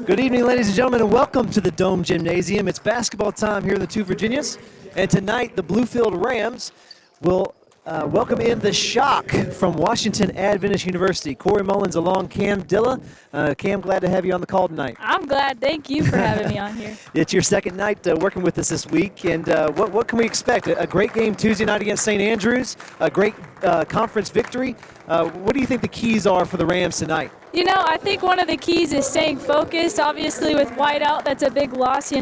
Good evening, ladies and gentlemen, and welcome to the Dome Gymnasium. It's basketball time here in the Two Virginias, and tonight the Bluefield Rams will welcome in the Shock from Washington Adventist University. Corey Mullins along Cam Dilla. Cam, glad to have you on the call tonight. I'm glad. Thank you for having me on here. It's your second night working with us this week, and what can we expect? A great game Tuesday night against St. Andrews, a great conference victory. What do you think the keys are for the Rams tonight? You know, I think one of the keys is staying focused. Obviously, with whiteout, that's a big loss,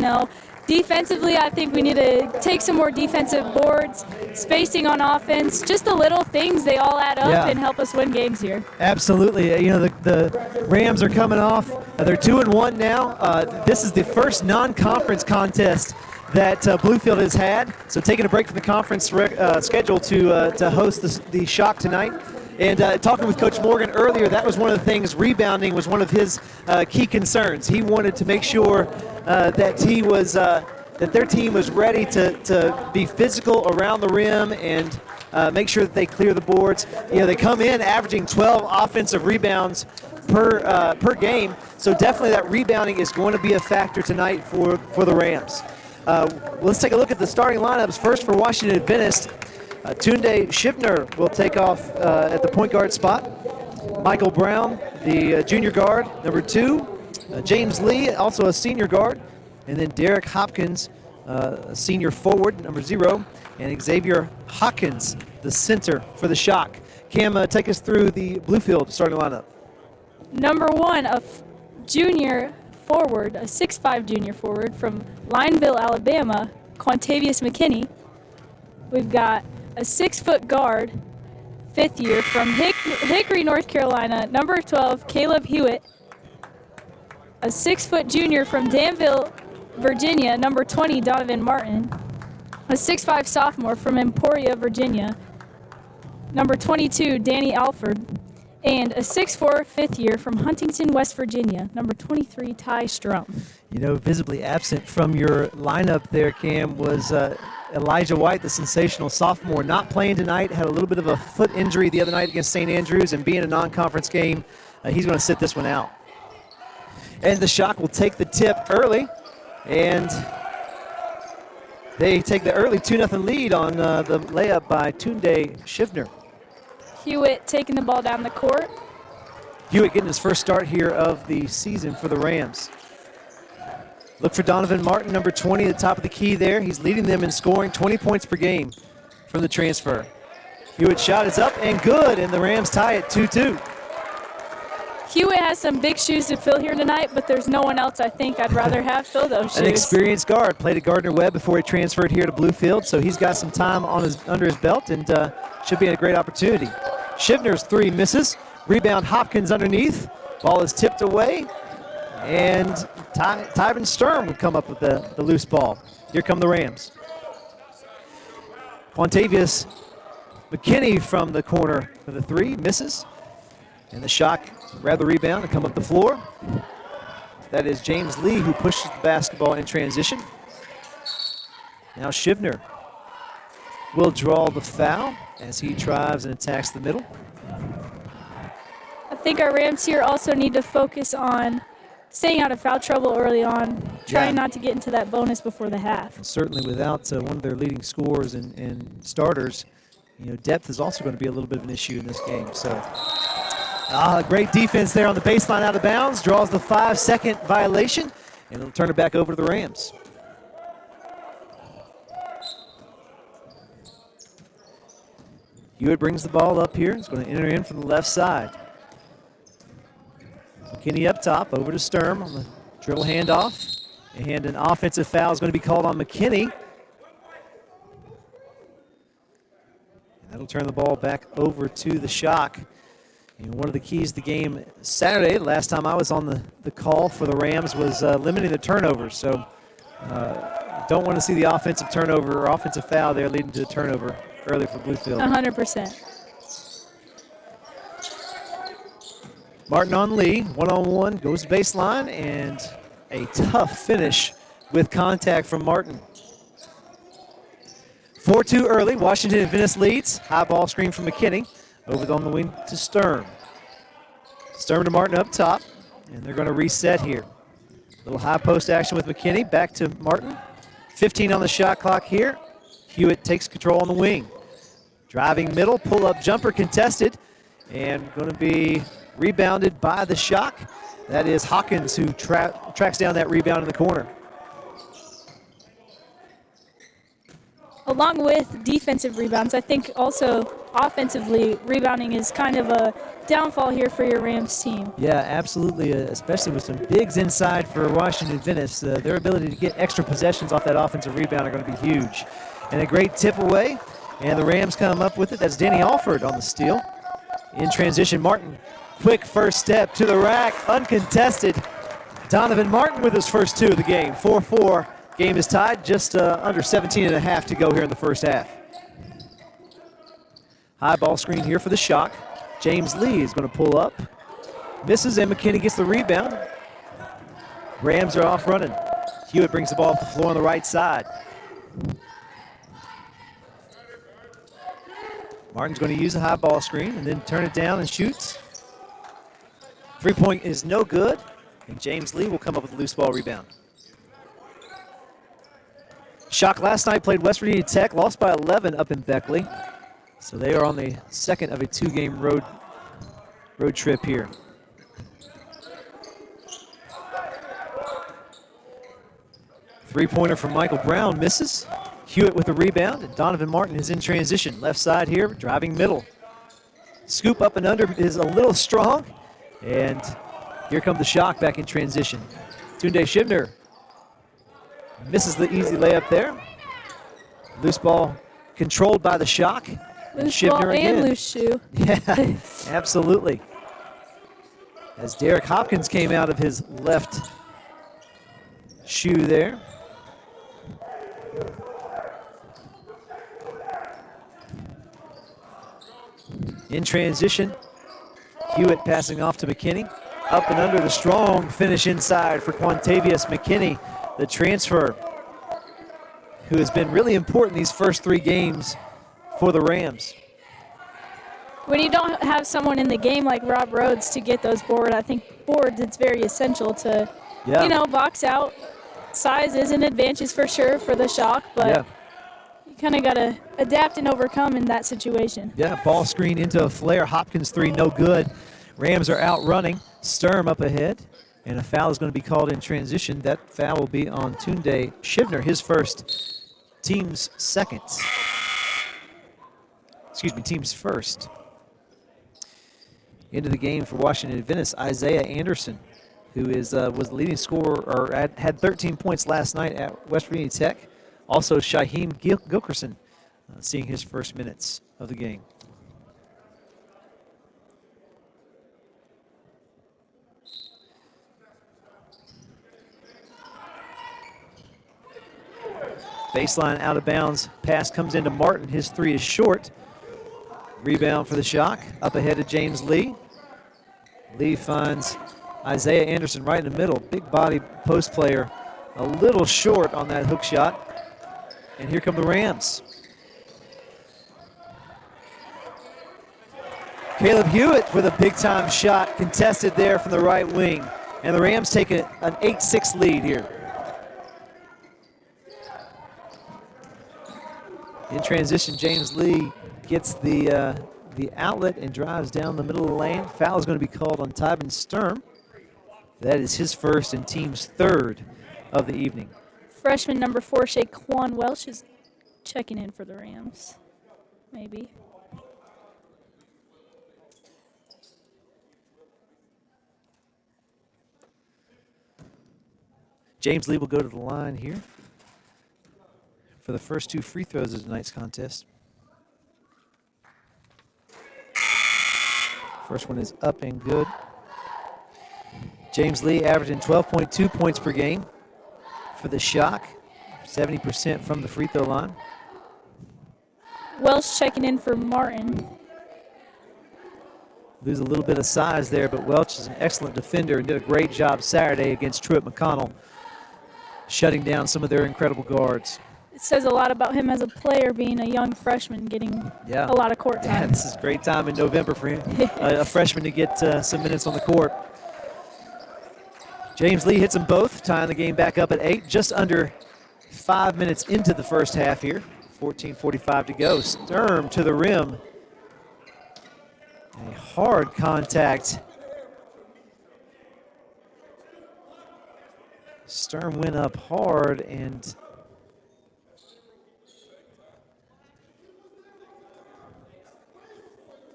Defensively, I think we need to take some more defensive boards, spacing on offense, just the little things, they all add up and help us win games here. Absolutely. The Rams are coming off. They're 2-1 now. This is the first non-conference contest that Bluefield has had. So taking a break from the conference schedule to host the Shock tonight. And talking with Coach Morgan earlier, that was one of the things, rebounding was one of his key concerns. He wanted to make sure that their team was ready to be physical around the rim and make sure that they clear the boards. They come in averaging 12 offensive rebounds per game, so definitely that rebounding is going to be a factor tonight for the Rams. Let's take a look at the starting lineups. First for Washington Adventist, Tunde Shivner will take off at the point guard spot. Michael Brown, the junior guard, number 2. James Lee, also a senior guard. And then Derek Hopkins, a senior forward, number 0. And Xavier Hawkins, the center for the Shock. Cam, take us through the Bluefield starting lineup. Number 1, a junior forward, a 6'5" junior forward from Lineville, Alabama, Quantavious McKinney. We've got a 6-foot guard, 5th year, from Hickory, North Carolina, number 12, Caleb Hewitt. A 6-foot junior from Danville, Virginia, number 20, Donovan Martin. A 6'5" sophomore from Emporia, Virginia, number 22, Danny Alford. And a 6'4", 5th year from Huntington, West Virginia, number 23, Ty Strum. Visibly absent from your lineup there, Cam, was Elijah White, the sensational sophomore, not playing tonight, had a little bit of a foot injury the other night against St. Andrews, and being a non-conference game, he's going to sit this one out. And the Shock will take the tip early, and they take the early 2-0 lead on the layup by Tunde Shivner. Hewitt taking the ball down the court. Hewitt getting his first start here of the season for the Rams. Look for Donovan Martin, number 20, at the top of the key there. He's leading them in scoring, 20 points per game from the transfer. Hewitt's shot is up and good, and the Rams tie it 2-2. Hewitt has some big shoes to fill here tonight, but there's no one else I think I'd rather have fill those shoes. An experienced guard, played at Gardner-Webb before he transferred here to Bluefield, so he's got some time under his belt and should be a great opportunity. Shivner's 3 misses. Rebound Hopkins underneath. Ball is tipped away, and Tyven Sturm would come up with the loose ball. Here come the Rams. Quantavious McKinney from the corner for the 3, misses. And the Shock grab the rebound and come up the floor. That is James Lee who pushes the basketball in transition. Now Shivner will draw the foul as he drives and attacks the middle. I think our Rams here also need to focus on staying out of foul trouble early on, trying not to get into that bonus before the half. And certainly without one of their leading scorers and starters, depth is also going to be a little bit of an issue in this game. So. Great defense there on the baseline, out of bounds, draws the 5-second violation, and it'll turn it back over to the Rams. Hewitt brings the ball up here. He's going to enter in from the left side. McKinney up top, over to Sturm on the dribble handoff, and an offensive foul is going to be called on McKinney. And that'll turn the ball back over to the Shock. One of the keys to the game Saturday, last time I was on the call for the Rams, was limiting the turnovers. So don't want to see the offensive turnover or offensive foul there leading to a turnover early for Bluefield. 100%. Martin on Lee, one-on-one, goes baseline, and a tough finish with contact from Martin. 4-2 early, Washington Adventist leads. High ball screen from McKinney. Over on the wing to Sturm. Sturm to Martin up top, and they're going to reset here. Little high post action with McKinney. Back to Martin. 15 on the shot clock here. Hewitt takes control on the wing. Driving middle, pull-up jumper contested, and going to be rebounded by the Shock. That is Hawkins who tracks down that rebound in the corner. Along with defensive rebounds, I think also offensively rebounding is kind of a downfall here for your Rams team. Yeah, absolutely, especially with some bigs inside for Washington Adventist. Their ability to get extra possessions off that offensive rebound are going to be huge. And a great tip away, and the Rams come up with it. That's Danny Alford on the steal. In transition, Martin, quick first step to the rack, uncontested. Donovan Martin with his first two of the game, 4-4. Game is tied, just under 17 and a half to go here in the first half. High ball screen here for the Shock. James Lee is going to pull up. Misses, and McKinney gets the rebound. Rams are off running. Hewitt brings the ball off the floor on the right side. Martin's going to use a high ball screen and then turn it down and shoots. 3-point is no good, and James Lee will come up with a loose ball rebound. Shock last night played West Virginia Tech, lost by 11 up in Beckley. So they are on the second of a two-game road trip here. Three-pointer from Michael Brown misses. Hewitt with the rebound, and Donovan Martin is in transition. Left side here, driving middle. Scoop up and under is a little strong, and here come the Shock back in transition. Tunde Shibner misses the easy layup there. Loose ball controlled by the Shock. Loose ball again. and loose shoe. Yeah, absolutely. As Derek Hopkins came out of his left shoe there. In transition, Hewitt passing off to McKinney. Up and under, the strong finish inside for Quantavious McKinney, the transfer, who has been really important these first three games for the Rams. When you don't have someone in the game like Rob Rhodes to get those boards, it's very essential to, box out. Size is an advantage for sure for the Shock, but you kind of got to adapt and overcome in that situation. Yeah, ball screen into a flare. Hopkins three, no good. Rams are out running. Sturm up ahead, and a foul is going to be called in transition. That foul will be on Tunde Shibner, his first, team's second. Team's first. Into the game for Washington Adventist, Isaiah Anderson, who was the leading scorer, or had 13 points last night at West Virginia Tech. Also, Shaheem Gilkerson seeing his first minutes of the game. Baseline out of bounds. Pass comes into Martin. His three is short. Rebound for the Shock. Up ahead to James Lee. Lee finds Isaiah Anderson right in the middle. Big body post player. A little short on that hook shot. And here come the Rams. Caleb Hewitt with a big time shot contested there from the right wing. And the Rams take an 8-6 lead here. In transition, James Lee gets the outlet and drives down the middle of the lane. Foul is going to be called on Tyben Sturm. That is his first and team's third of the evening. Freshman number 4, Shaquan Welch, is checking in for the Rams. Maybe. James Lee will go to the line here for the first two free throws of tonight's contest. First one is up and good. James Lee averaging 12.2 points per game for the Shock, 70% from the free throw line. Welch checking in for Martin. Lose a little bit of size there, but Welch is an excellent defender and did a great job Saturday against Truett McConnell, shutting down some of their incredible guards. It says a lot about him as a player, being a young freshman, getting a lot of court time. Yeah, this is a great time in November for him, a freshman to get some minutes on the court. James Lee hits them both, tying the game back up at 8, just under 5 minutes into the first half here. 14:45 to go. Sturm to the rim. A hard contact. Sturm went up hard, and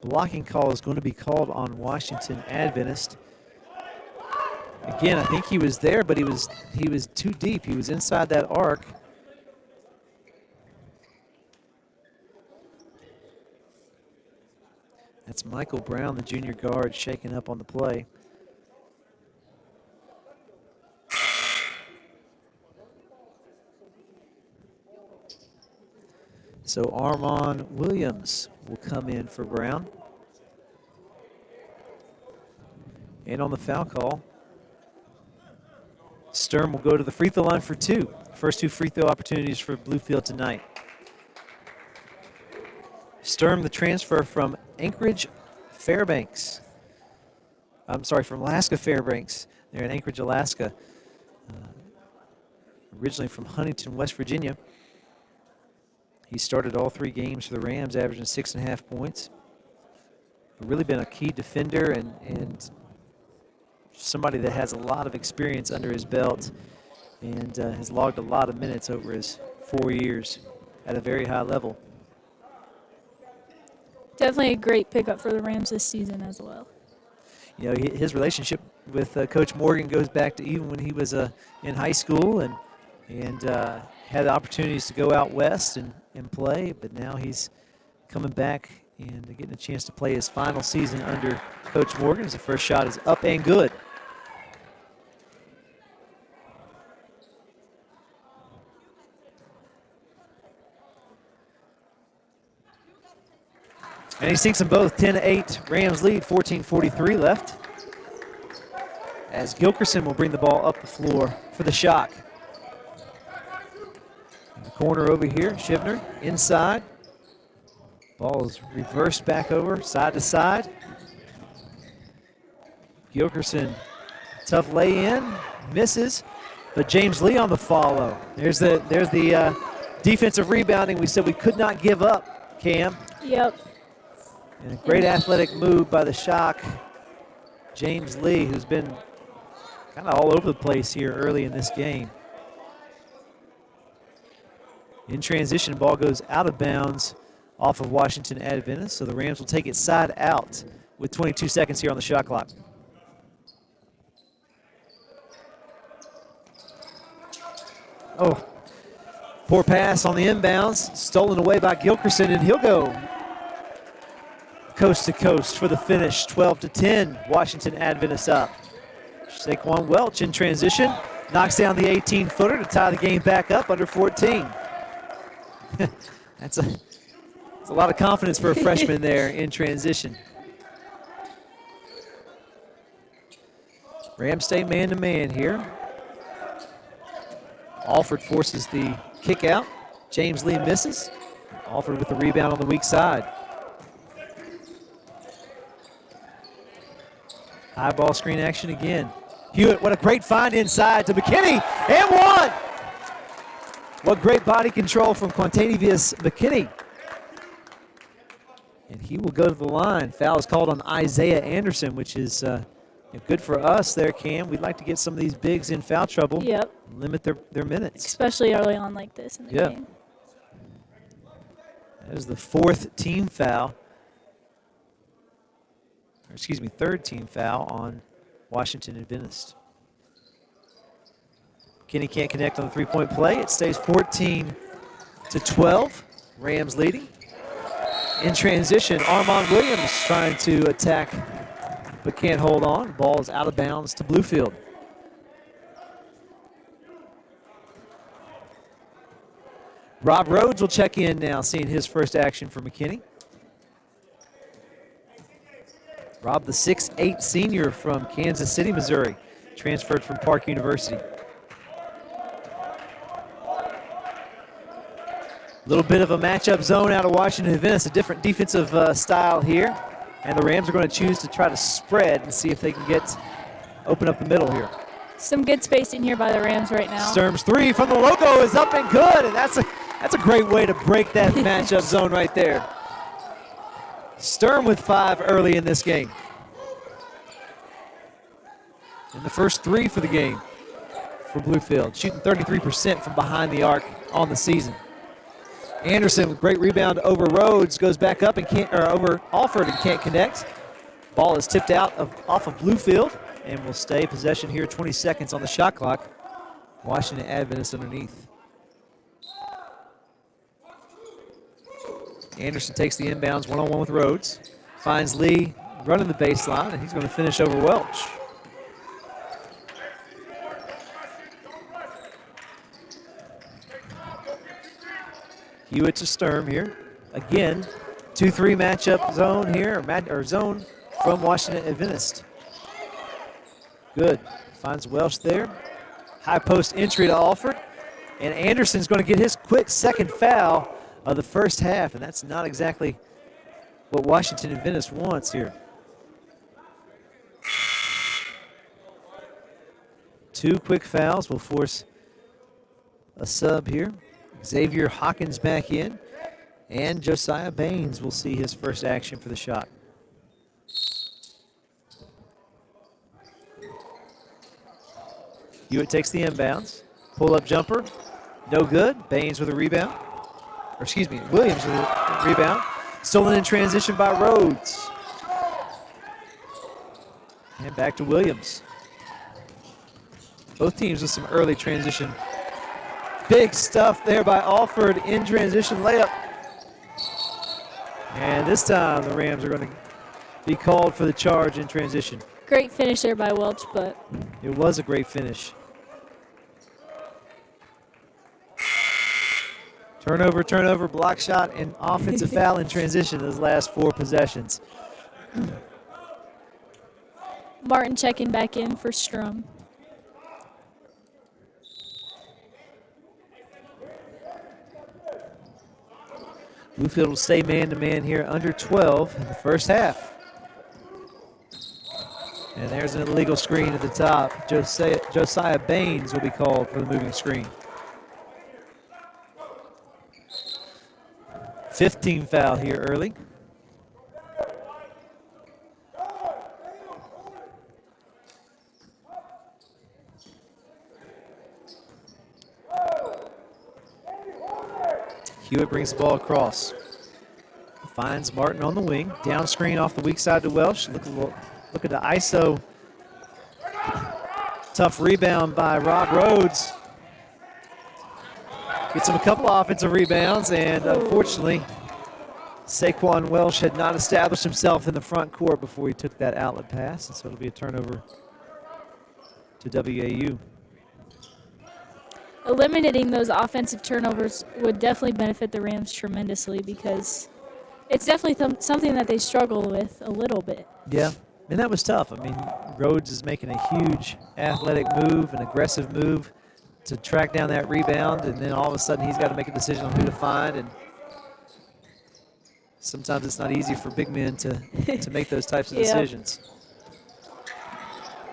blocking call is going to be called on Washington Adventist. Again, I think he was there, but he was too deep. He was inside that arc. That's Michael Brown, the junior guard, shaking up on the play. So Armon Williams will come in for Brown. And on the foul call, Sturm will go to the free throw line for 2. First 2 free throw opportunities for Bluefield tonight. Sturm, the transfer from Anchorage Fairbanks. I'm sorry, from Alaska Fairbanks. They're in Anchorage, Alaska. Originally from Huntington, West Virginia. He started all 3 games for the Rams, averaging 6.5 points. Really been a key defender and somebody that has a lot of experience under his belt and has logged a lot of minutes over his 4 years at a very high level. Definitely a great pickup for the Rams this season as well. You know, his relationship with Coach Morgan goes back to even when he was in high school and had the opportunities to go out west and play, but now he's coming back and getting a chance to play his final season under Coach Morgan. His first shot is up and good. And he sinks them both, 10-8, Rams lead, 14:43 left. As Gilkerson will bring the ball up the floor for the Shock. In the corner over here, Shivner inside. Ball is reversed back over, side to side. Gilkerson, tough lay in, misses, but James Lee on the follow. There's the defensive rebounding we said we could not give up, Cam. Yep. And a great athletic move by the Shock. James Lee, who's been kind of all over the place here early in this game. In transition, ball goes out of bounds off of Washington Adventist, so the Rams will take it side out with 22 seconds here on the shot clock. Oh, poor pass on the inbounds, stolen away by Gilkerson, and he'll go coast to coast for the finish. 12-10, Washington Adventist up. Saquon Welch in transition, knocks down the 18-footer to tie the game back up under 14. That's a lot of confidence for a freshman there in transition. Rams stay man-to-man here. Alford forces the kick out. James Lee misses. Alford with the rebound on the weak side. High ball screen action again. Hewitt, what a great find inside to McKinney, and one! What great body control from Quantavious McKinney. And he will go to the line. Foul is called on Isaiah Anderson, which is good for us there, Cam. We'd like to get some of these bigs in foul trouble. Yep. Limit their minutes. Especially early on like this in the game. That is the 4th team foul. Or excuse me, 3rd team foul on Washington Adventist. Kenny can't connect on the three-point play. It stays 14-12. Rams leading. In transition, Armon Williams trying to attack but can't hold on. Ball is out of bounds to Bluefield. Rob Rhodes will check in now, seeing his first action for McKinney. Rob, the 6'8" senior from Kansas City, Missouri, transferred from Park University. A little bit of a matchup zone out of Washington Adventist, a different defensive style here. And the Rams are going to choose to try to spread and see if they can open up the middle here. Some good spacing here by the Rams right now. Sturm's three from the logo is up and good, and that's a great way to break that matchup zone right there. Sturm with 5 early in this game. And the first 3 for the game for Bluefield, shooting 33% from behind the arc on the season. Anderson with great rebound over Rhodes, goes back up and can't, or over Alford and can't connect. Ball is tipped out off of Bluefield and will stay possession here, 20 seconds on the shot clock. Washington Adventist underneath. Anderson takes the inbounds one-on-one with Rhodes. Finds Lee running the baseline, and he's going to finish over Welch. Hewitt to Sturm here. Again, 2-3 matchup zone here, or zone from Washington Adventist. Good. Finds Welch there. High post entry to Alford. And Anderson's going to get his quick second foul of the first half, and that's not exactly what Washington Adventist wants here. 2 quick fouls will force a sub here. Xavier Hawkins back in, and Josiah Baines will see his first action for the shot. Hewitt takes the inbounds. Pull-up jumper, no good. Baines with a rebound. Or excuse me, Williams with a rebound. Stolen in transition by Rhodes. And back to Williams. Both teams with some early transition. Big stuff there by Alford in transition layup. And this time the Rams are going to be called for the charge in transition. Great finish there by Welch, but it was a great finish. Turnover, block shot, and offensive foul in transition those last 4 possessions. Martin checking back in for Strum. Bluefield will stay man-to-man here, under 12 in the first half. And there's an illegal screen at the top. Josiah Baines will be called for the moving screen. 15 foul here early. Hewitt brings the ball across. Finds Martin on the wing. Down screen off the weak side to Welch. Look at the ISO. Tough rebound by Rob Rhodes. Gets him a couple of offensive rebounds, and unfortunately, Saquon Welch had not established himself in the front court before he took that outlet pass, and so it'll be a turnover to WAU. Eliminating those offensive turnovers would definitely benefit the Rams tremendously, because it's definitely something that they struggle with a little bit. Yeah, and that was tough. I mean, Rhodes is making a huge athletic move, an aggressive move to track down that rebound, and then all of a sudden he's got to make a decision on who to find, and sometimes it's not easy for big men to make those types of decisions.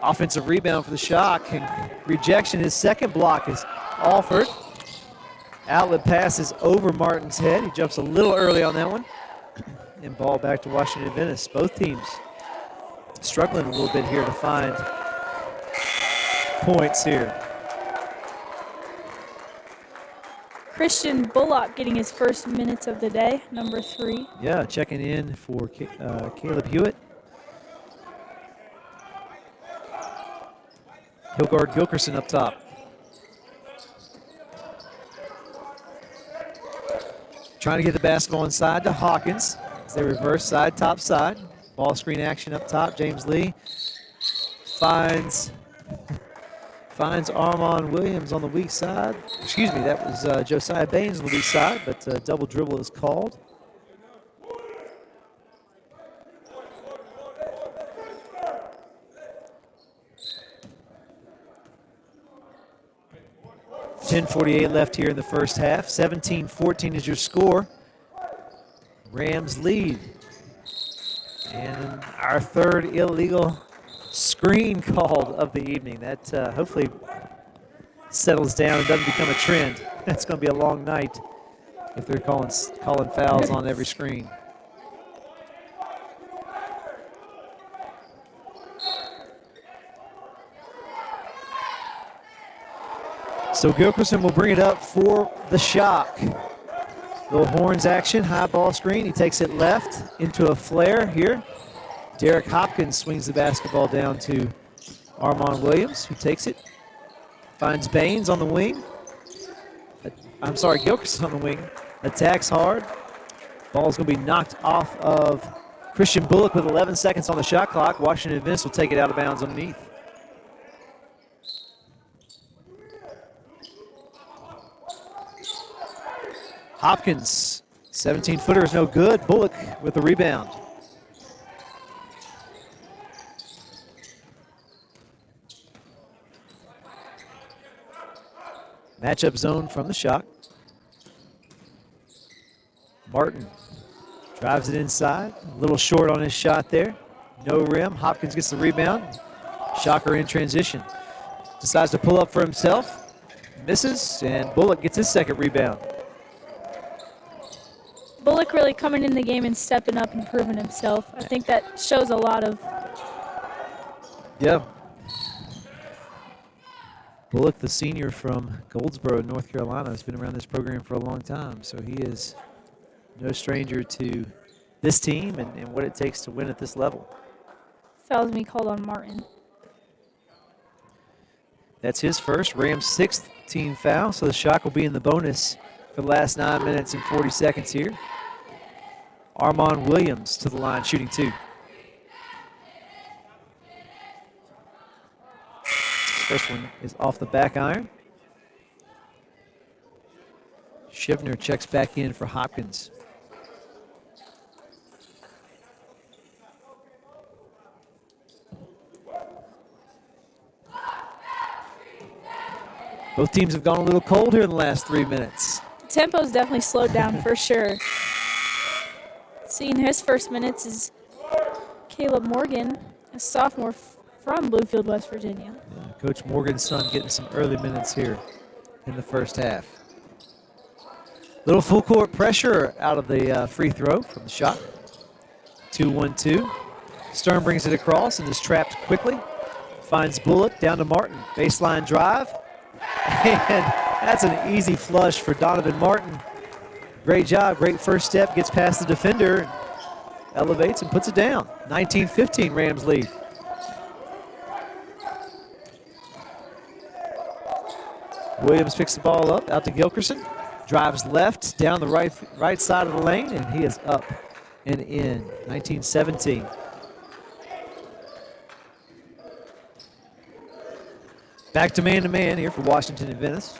Offensive rebound for the Shock, and rejection. His second block is Alford. Outlet passes over Martin's head. He jumps a little early on that one. And ball back to Washington Adventist. Both teams struggling a little bit here to find points here. Christian Bullock getting his first minutes of the day, number 3. Yeah, checking in for Caleb Hewitt. He'll guard Gilkerson up top. Trying to get the basketball inside to Hawkins as they reverse side, top side. Ball screen action up top. James Lee finds Armon Williams on the weak side. Excuse me, that was Josiah Baines on the weak side, but double dribble is called. .48 left here in the first half. 17-14 is your score. Rams lead. And our third illegal screen called of the evening. That hopefully settles down and doesn't become a trend. It's going to be a long night if they're calling fouls on every screen. So Gilkerson will bring it up for the Shock. Little horns action, high ball screen. He takes it left into a flare here. Derek Hopkins swings the basketball down to Armand Williams, who takes it. Finds Baines on the wing. Gilkerson on the wing. Attacks hard. Ball's going to be knocked off of Christian Bullock with 11 seconds on the shot clock. Washington Adventist will take it out of bounds underneath. Hopkins, 17-footer is no good. Bullock with the rebound. Matchup zone from the Shock. Martin drives it inside. A little short on his shot there. No rim. Hopkins gets the rebound. Shocker in transition. Decides to pull up for himself. Misses, and Bullock gets his second rebound. Bullock really coming in the game and stepping up and proving himself. I think that shows a lot of. Yeah. Bullock, the senior from Goldsboro, North Carolina, has been around this program for a long time, so he is no stranger to this team and what it takes to win at this level. Foul's me called on Martin. That's his first, Rams' sixth team foul, so the Shock will be in the bonus for the last 9 minutes and 40 seconds here. Armand Williams to the line, shooting two. First one is off the back iron. Shivner checks back in for Hopkins. Both teams have gone a little cold here in the last 3 minutes. Tempo's definitely slowed down for sure. Seeing his first minutes is Caleb Morgan, a sophomore from Bluefield, West Virginia. Yeah, Coach Morgan's son getting some early minutes here in the first half. Little full court pressure out of the free throw from the Shock. 2-1-2. Stern brings it across and is trapped quickly. Finds Bullock down to Martin. Baseline drive. And that's an easy flush for Donovan Martin. Great job, great first step, gets past the defender, elevates and puts it down. 19-15 Rams lead. Williams picks the ball up, out to Gilkerson. Drives left, down the right side of the lane, and he is up and in. 19-17. Back to man here for Washington Adventist.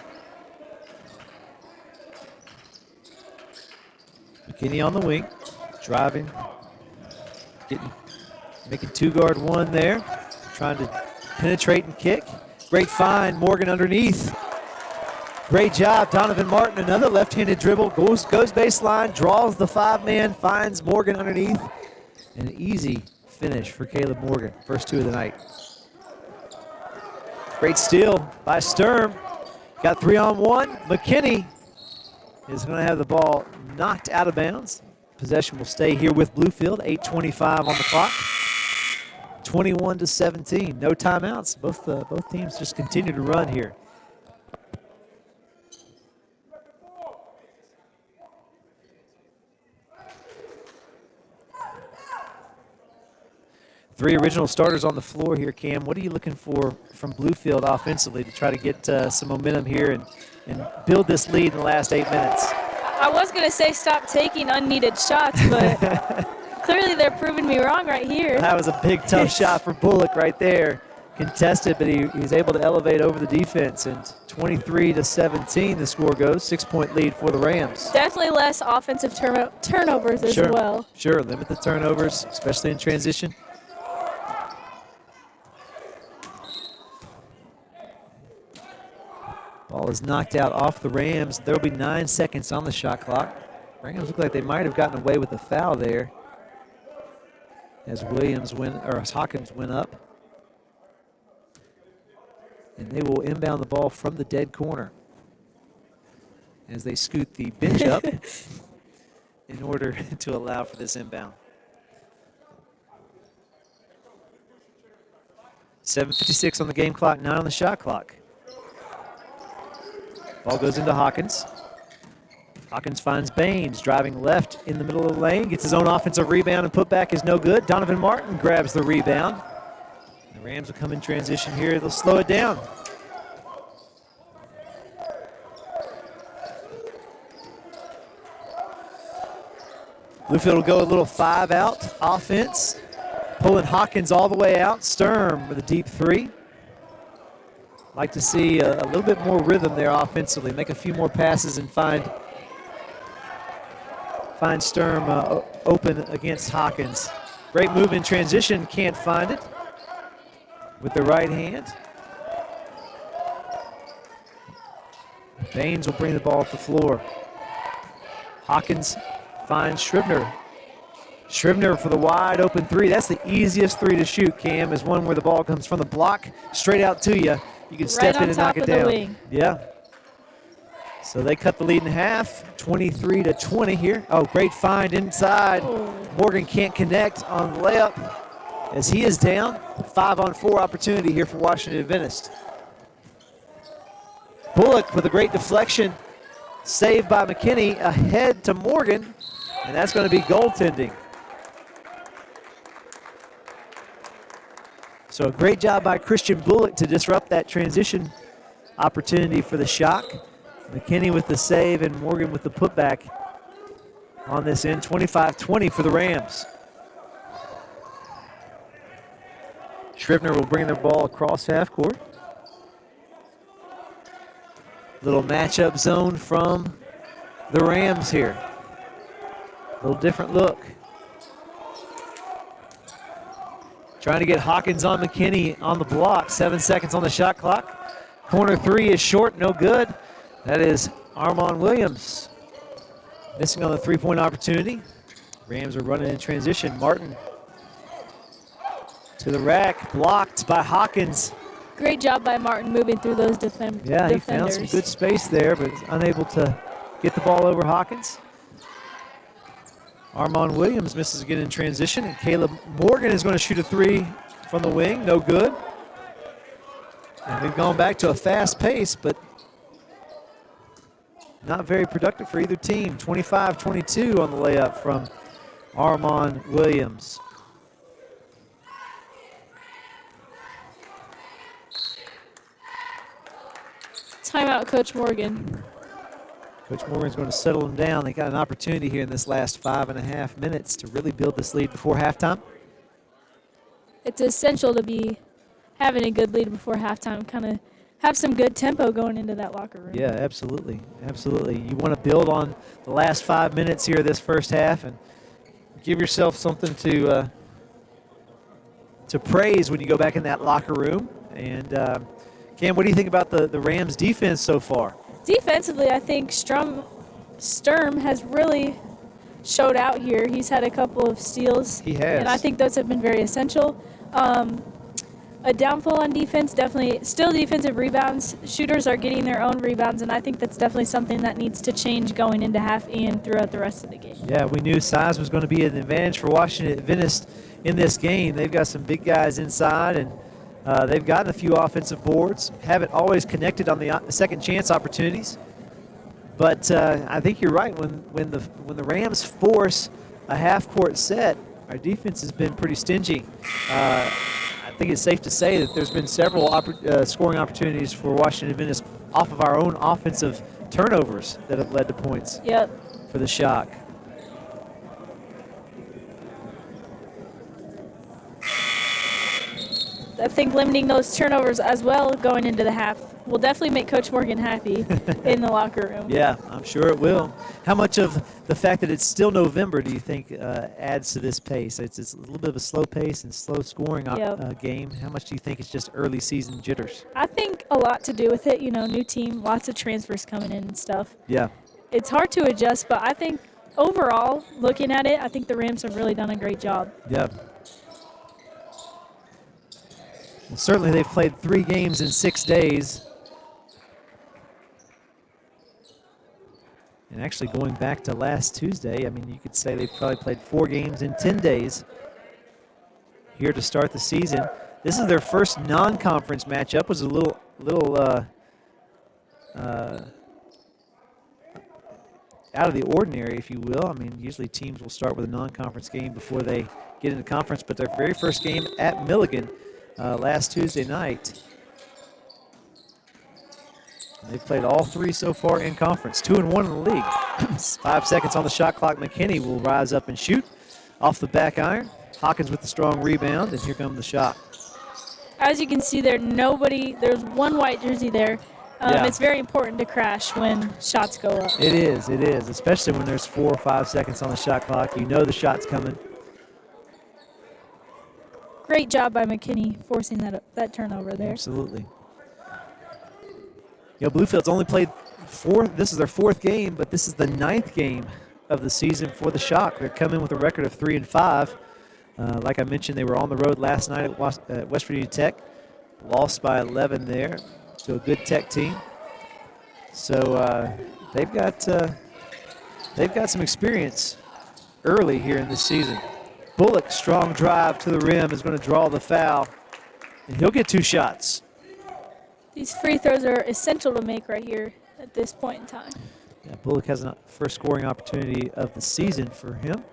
McKinney on the wing, driving, making two-guard one there, trying to penetrate and kick. Great find, Morgan underneath. Great job, Donovan Martin, another left-handed dribble, goes baseline, draws the five-man, finds Morgan underneath. An easy finish for Caleb Morgan, first two of the night. Great steal by Sturm. Got 3-on-1. McKinney is going to have the ball knocked out of bounds. Possession will stay here with Bluefield. 8:25 on the clock. 21-17. No timeouts. Both teams just continue to run here. Three original starters on the floor here, Cam. What are you looking for from Bluefield offensively to try to get some momentum here and build this lead in the last 8 minutes? I was going to say stop taking unneeded shots, but clearly they're proving me wrong right here. That was a big, tough shot for Bullock right there. Contested, but he's able to elevate over the defense. And 23-17 the score goes. 6-point lead for the Rams. Definitely less offensive turnovers as well. Sure, limit the turnovers, especially in transition. Ball is knocked out off the Rams. There will be 9 seconds on the shot clock. Rams look like they might have gotten away with a foul there as Hawkins went up. And they will inbound the ball from the dead corner as they scoot the bench up in order to allow for this inbound. 7:56 on the game clock, 9 on the shot clock. Ball goes into Hawkins. Hawkins finds Baines, driving left in the middle of the lane, gets his own offensive rebound, and putback is no good. Donovan Martin grabs the rebound. The Rams will come in transition here. They'll slow it down. Bluefield will go a little 5-out offense, pulling Hawkins all the way out. Sturm with a deep 3. Like to see a little bit more rhythm there offensively. Make a few more passes and find Sturm open against Hawkins. Great move in transition, can't find it with the right hand. Baines will bring the ball up the floor. Hawkins finds Scribner. Scribner for the wide open 3. That's the easiest 3 to shoot, Cam, is one where the ball comes from the block straight out to you. You can step in and knock it down. Wing. Yeah. So they cut the lead in half, 23-20 here. Oh, great find inside. Oh. Morgan can't connect on the layup as he is down. 5-on-4 opportunity here for Washington Adventist. Bullock with a great deflection. Saved by McKinney, ahead to Morgan, and that's going to be goaltending. So a great job by Christian Bullock to disrupt that transition opportunity for the Shock. McKinney with the save and Morgan with the putback on this end. 25-20 for the Rams. Scribner will bring their ball across half court. Little matchup zone from the Rams here. A little different look. Trying to get Hawkins on McKinney on the block. 7 seconds on the shot clock. Corner 3 is short, no good. That is Armon Williams. Missing on the 3-point opportunity. Rams are running in transition. Martin to the rack, blocked by Hawkins. Great job by Martin moving through those defenders. Yeah, he found some good space there, but is unable to get the ball over Hawkins. Armon Williams misses again in transition, and Caleb Morgan is going to shoot a 3 from the wing, no good. And we've gone back to a fast pace, but not very productive for either team. 25-22 on the layup from Armon Williams. Timeout, Coach Morgan. Coach Morgan's going to settle them down. They got an opportunity here in this last 5.5 minutes to really build this lead before halftime. It's essential to be having a good lead before halftime, kind of have some good tempo going into that locker room. Yeah, absolutely. Absolutely. You want to build on the last 5 minutes here of this first half and give yourself something to praise when you go back in that locker room. And Cam, what do you think about the Rams' defense so far? Defensively, I think Sturm has really showed out here. He's had a couple of steals. He has. And I think those have been very essential. A downfall on defense, definitely still defensive rebounds. Shooters are getting their own rebounds, and I think that's definitely something that needs to change going into half and throughout the rest of the game. Yeah, we knew size was going to be an advantage for Washington Adventist in this game. They've got some big guys inside, and they've gotten a few offensive boards. Haven't always connected on the second chance opportunities. But I think you're right. When the Rams force a half-court set, our defense has been pretty stingy. I think it's safe to say that there's been several scoring opportunities for Washington Adventist off of our own offensive turnovers that have led to points. Yep. For the Shock. I think limiting those turnovers as well going into the half will definitely make Coach Morgan happy in the locker room. Yeah, I'm sure it will. How much of the fact that it's still November do you think adds to this pace? It's a little bit of a slow pace and slow scoring game. How much do you think it's just early season jitters? I think a lot to do with it. You know, new team, lots of transfers coming in and stuff. Yeah. It's hard to adjust, but I think overall, looking at it, I think the Rams have really done a great job. Yeah. Well, certainly they've played 3 games in 6 days. And actually going back to last Tuesday, I mean, you could say they've probably played 4 games in 10 days here to start the season. This is their first non-conference matchup. Was a little out of the ordinary, if you will. I mean, usually teams will start with a non-conference game before they get into conference, but their very first game at Milligan last Tuesday night. They've played all 3 so far in conference, 2-1 in the league. 5 seconds on the shot clock. McKinney will rise up and shoot off the back iron. Hawkins with the strong rebound, and here comes the shot. As you can see, there's one white jersey there. It's very important to crash when shots go up. It is, especially when there's 4 or 5 seconds on the shot clock. You know the shot's coming. Great job by McKinney forcing that turnover there. Absolutely. You know, Bluefield's only played 4. This is their 4th game, but this is the 9th game of the season for the Shock. They're coming with a record of 3-5. Like I mentioned, they were on the road last night at West Virginia Tech. Lost by 11 there to a good Tech team. So they've got some experience early here in this season. Bullock, strong drive to the rim, is going to draw the foul, and he'll get 2 shots. These free throws are essential to make right here at this point in time. Yeah, Bullock has a first scoring opportunity of the season for him.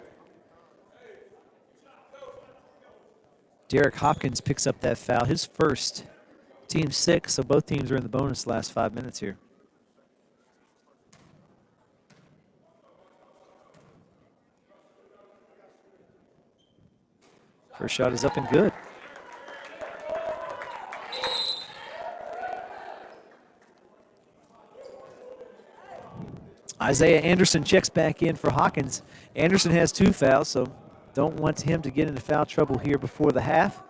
Derek Hopkins picks up that foul, his first, team 6, so both teams are in the bonus the last 5 minutes here. First shot is up and good. Isaiah Anderson checks back in for Hawkins. Anderson has 2 fouls, so don't want him to get into foul trouble here before the half.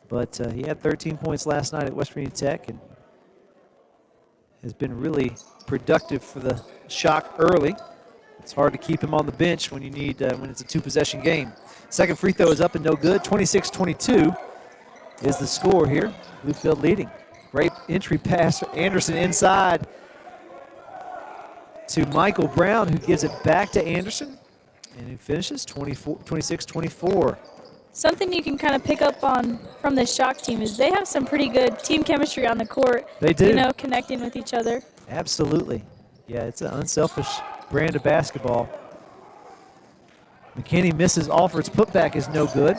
But he had 13 points last night at West Virginia Tech and has been really productive for the Shock early. It's hard to keep him on the bench when you need when it's a 2-possession game. Second free throw is up and no good. 26-22 is the score here. Bluefield leading. Great entry pass for Anderson inside to Michael Brown, who gives it back to Anderson, and he finishes 26-24. Something you can kind of pick up on from the Shock team is they have some pretty good team chemistry on the court. They do. You know, connecting with each other. Absolutely. Yeah, it's an unselfish brand of basketball. McKinney misses Alford's putback is no good.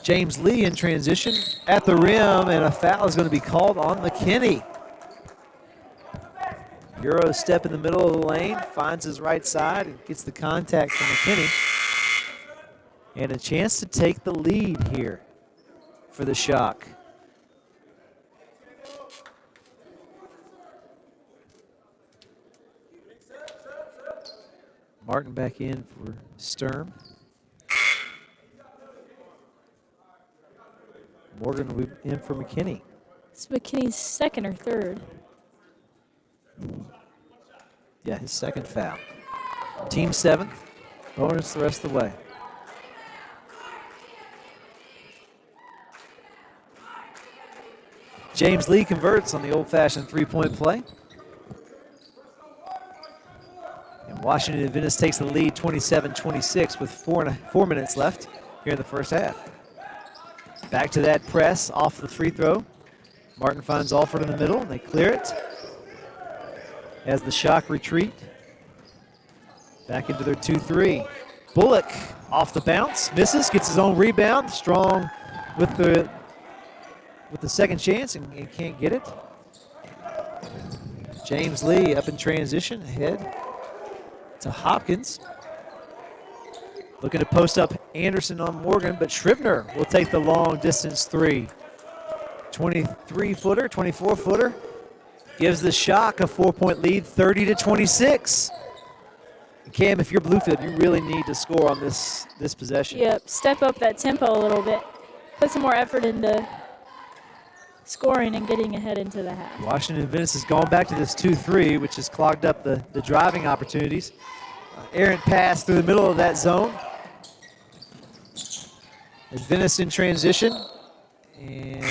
James Lee in transition at the rim, and a foul is going to be called on McKinney. Euro step in the middle of the lane, finds his right side, and gets the contact from McKinney. And a chance to take the lead here for the Shock. Martin back in for Sturm. Morgan will be in for McKinney. It's McKinney's second or third. Yeah, his second foul. Team 7th, bonus the rest of the way. James Lee converts on the old-fashioned three-point play. And Washington Adventist takes the lead 27-26 with 4 minutes left here in the first half. Back to that press off the free throw. Martin finds Alford in the middle, and they clear it. As the Shock retreat. Back into their 2-3. Bullock off the bounce, misses, gets his own rebound. Strong with the second chance and can't get it. James Lee up in transition, ahead to Hopkins. Looking to post up Anderson on Morgan, but Scribner will take the long distance 3. 23-footer, 24-footer. Gives the Shock a 4-point lead, 30-26. Cam, if you're Bluefield, you really need to score on this possession. Yep, step up that tempo a little bit. Put some more effort into scoring and getting ahead into the half. Washington Adventist has gone back to this 2-3, which has clogged up the driving opportunities. Errant pass through the middle of that zone. Adventist in transition. And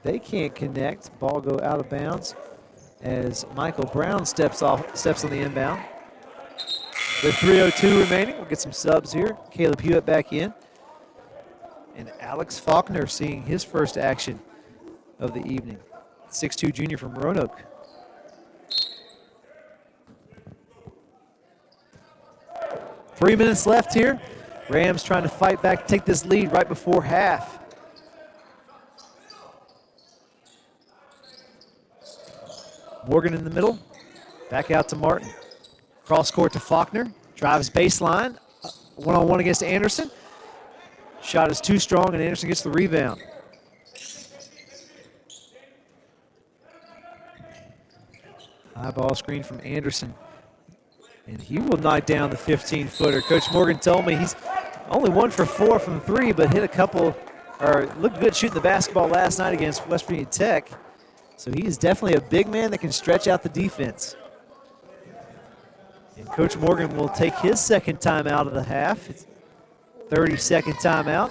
They can't connect. Ball go out of bounds as Michael Brown steps on the inbound. With 3:02 remaining, we'll get some subs here. Caleb Hewitt back in. And Alex Faulkner seeing his first action of the evening. 6'2" junior from Roanoke. Three minutes left here. Rams trying to fight back, take this lead right before half. Morgan in the middle. Back out to Martin. Cross court to Faulkner. Drives baseline. One-on-one against Anderson. Shot is too strong, and Anderson gets the rebound. High ball screen from Anderson. And he will knock down the 15-footer. Coach Morgan told me he's only 1 for 4 from 3, but hit a couple, or looked good shooting the basketball last night against West Virginia Tech. So he is definitely a big man that can stretch out the defense. And Coach Morgan will take his second timeout of the half. It's 30-second timeout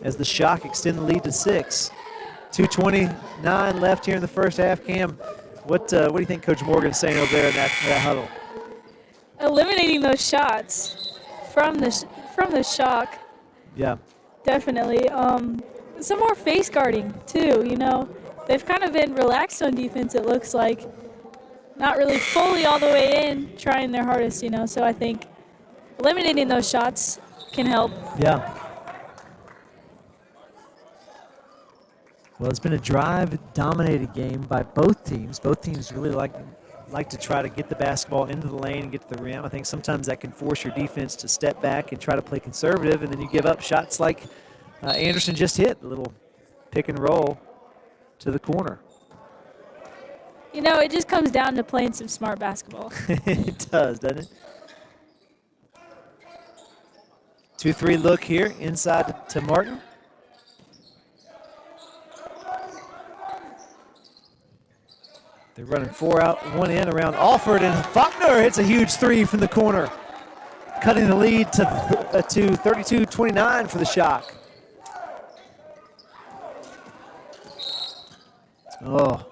as the Shock extend the lead to 6. 2:29 left here in the first half. Cam, what do you think Coach Morgan's saying over there in that huddle? Eliminating those shots from the Shock. Yeah. Definitely. Some more face guarding too. You know, they've kind of been relaxed on defense. It looks like, not really fully all the way in, trying their hardest. You know, so I think eliminating those shots can help. Yeah. Well, it's been a drive-dominated game by both teams. Both teams really like to try to get the basketball into the lane and get to the rim. I think sometimes that can force your defense to step back and try to play conservative, and then you give up shots like Anderson just hit, a little pick and roll to the corner. You know, it just comes down to playing some smart basketball. It does, doesn't it? 2-3 look here inside to Martin. They're running 4 out, 1 in around Alford, and Faulkner hits a huge 3 from the corner, cutting the lead to 32-29 for the Shock. Oh.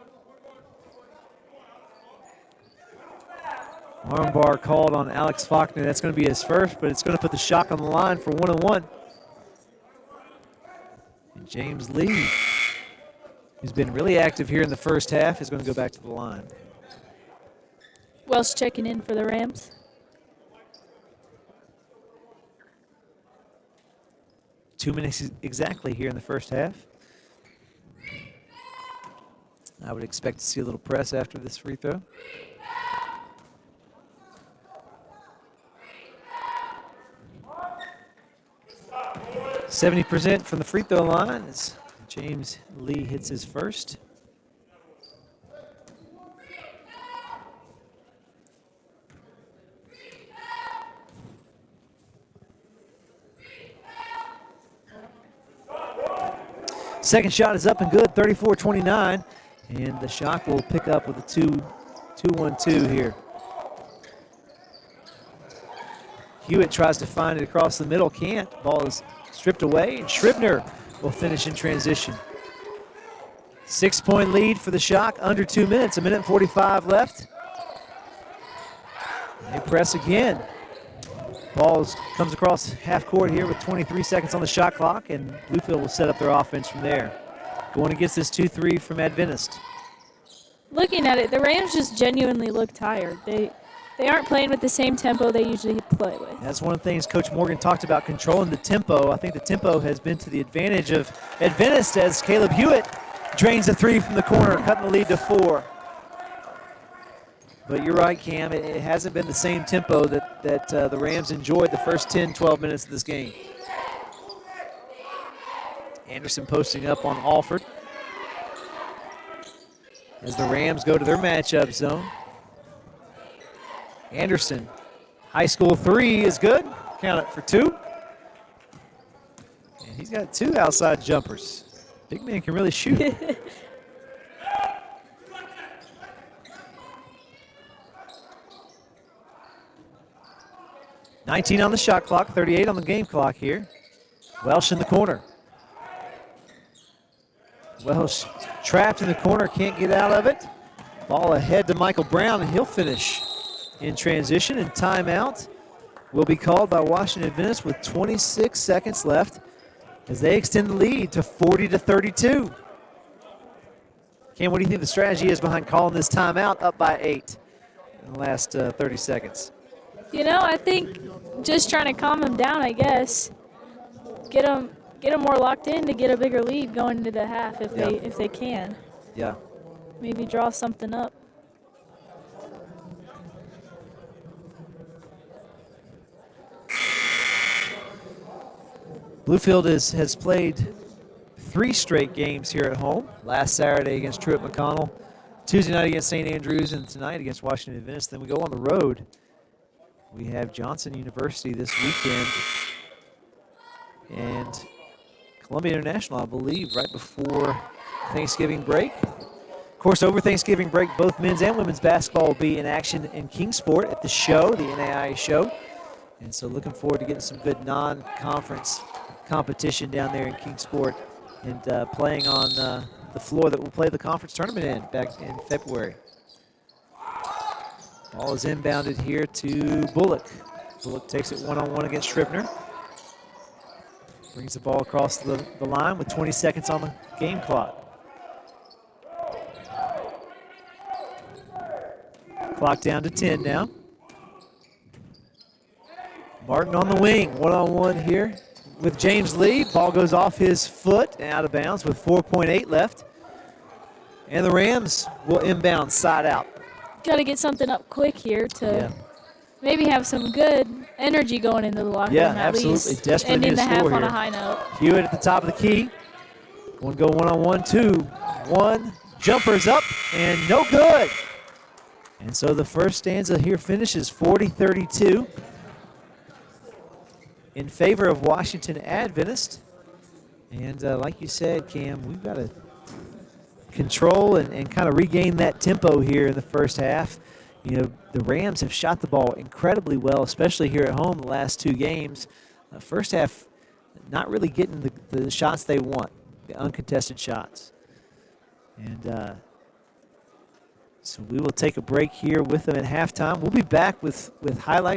Armbar called on Alex Faulkner. That's going to be his first, but it's going to put the Shock on the line for 1-on-1. And James Lee, who's been really active here in the first half, is going to go back to the line. Welsh checking in for the Rams. Two minutes exactly here in the first half. I would expect to see a little press after this free throw. %70 from the free throw line as James Lee hits his first. Second shot is up and good, 34-29, and the Shock will pick up with a 2-1-2 here. Hewitt tries to find it across the middle, can't. Ball is stripped away, and Scribner will finish in transition. 6-point lead for the Shock, under 2 minutes, 1:45 left. They press again. Ball comes across half court here with 23 seconds on the shot clock, and Bluefield will set up their offense from there. Going against this 2-3 from Adventist. Looking at it, the Rams just genuinely look tired. They aren't playing with the same tempo they usually play with. That's one of the things Coach Morgan talked about, controlling the tempo. I think the tempo has been to the advantage of Adventist as Caleb Hewitt drains a 3 from the corner, cutting the lead to 4. But you're right, Cam. It hasn't been the same tempo that the Rams enjoyed the first 10, 12 minutes of this game. Anderson posting up on Alford as the Rams go to their matchup zone. Anderson, high school 3 is good. Count it for 2. And he's got 2 outside jumpers. Big man can really shoot. 19 on the shot clock, 38 on the game clock here. Welsh in the corner. Well, trapped in the corner, can't get out of it. Ball ahead to Michael Brown, and he'll finish in transition, and timeout will be called by Washington Adventist with 26 seconds left as they extend the lead to 40-32. Cam, what do you think the strategy is behind calling this timeout up by 8 in the last 30 seconds? You know, I think just trying to calm them down, I guess. Get them more locked in to get a bigger lead going into the half if they can. Yeah. Maybe draw something up. Bluefield has played 3 straight games here at home. Last Saturday against Truett McConnell, Tuesday night against St. Andrews, and tonight against Washington Adventist. Then we go on the road. We have Johnson University this weekend and Columbia International, I believe, right before Thanksgiving break. Of course, over Thanksgiving break, both men's and women's basketball will be in action in Kingsport at the show, the NAIA show. And so looking forward to getting some good non-conference competition down there in Kingsport and playing on the floor that we'll play the conference tournament in back in February. Ball is inbounded here to Bullock. Bullock takes it one-on-one against Scribner. Brings the ball across the line with 20 seconds on the game clock. Clock down to 10 now. Martin on the wing, one-on-one here with James Lee. Ball goes off his foot and out of bounds with 4.8 left. And the Rams will inbound side out. Got to get something up quick here to maybe have some good energy going into the locker room at absolutely. least. Desperate ending the half here on a high note. Hewitt at the top of the key. Going to go one-on-one, 2-1. Jumpers up and no good. And so the first stanza here finishes 40-32 in favor of Washington Adventist. And like you said, Cam, we've got to control and kind of regain that tempo here in the first half. You know, the Rams have shot the ball incredibly well, especially here at home the last 2 games. First half, not really getting the shots they want, the uncontested shots. And so we will take a break here with them at halftime. We'll be back with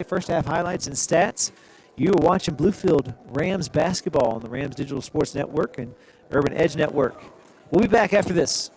first half highlights and stats. You are watching Bluefield Rams basketball on the Rams Digital Sports Network and Urban Edge Network. We'll be back after this.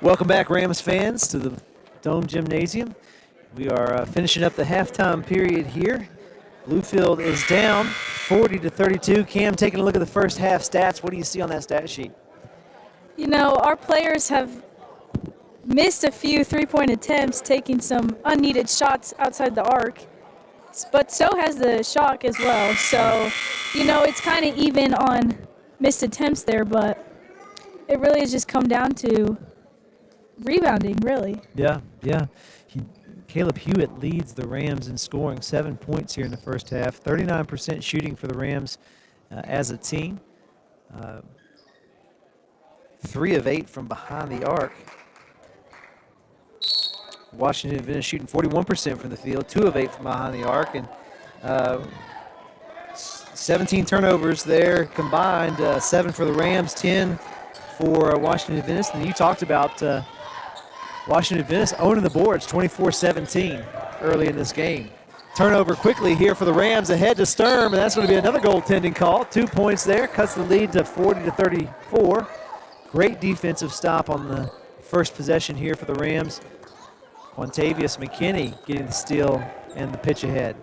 Welcome back, Rams fans, to the Dome Gymnasium. We are finishing up the halftime period here. Bluefield is down 40-32. Cam, taking a look at the first half stats. What do you see on that stat sheet? You know, our players have missed a few three-point attempts, taking some unneeded shots outside the arc, but so has the Shock as well. So, you know, it's kind of even on missed attempts there, but it really has just come down to rebounding, really. Yeah. Caleb Hewitt leads the Rams in scoring 7 points here in the first half. 39% shooting for the Rams as a team. 3 of 8 from behind the arc. Washington Adventist shooting 41% from the field, 2 of 8 from behind the arc, and 17 turnovers there combined, 7 for the Rams, 10 for Washington Adventist. And you talked about Washington Adventist owning the boards 24-17 early in this game. Turnover quickly here for the Rams, ahead to Sturm, and that's going to be another goaltending call. 2 points there, cuts the lead to 40-34. Great defensive stop on the first possession here for the Rams. Quantavius McKinney getting the steal and the pitch ahead.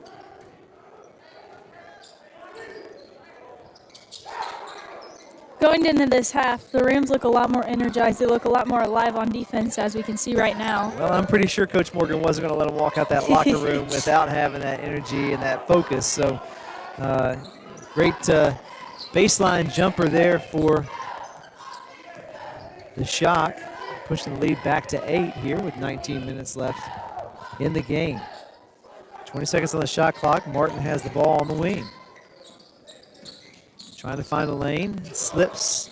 Going into this half, the Rams look a lot more energized. They look a lot more alive on defense, as we can see right now. Well, I'm pretty sure Coach Morgan wasn't going to let them walk out that locker room without having that energy and that focus. So great baseline jumper there for the Shock, pushing the lead back to 8 here with 19 minutes left in the game. 20 seconds on the shot clock. Martin has the ball on the wing. Trying to find a lane, slips,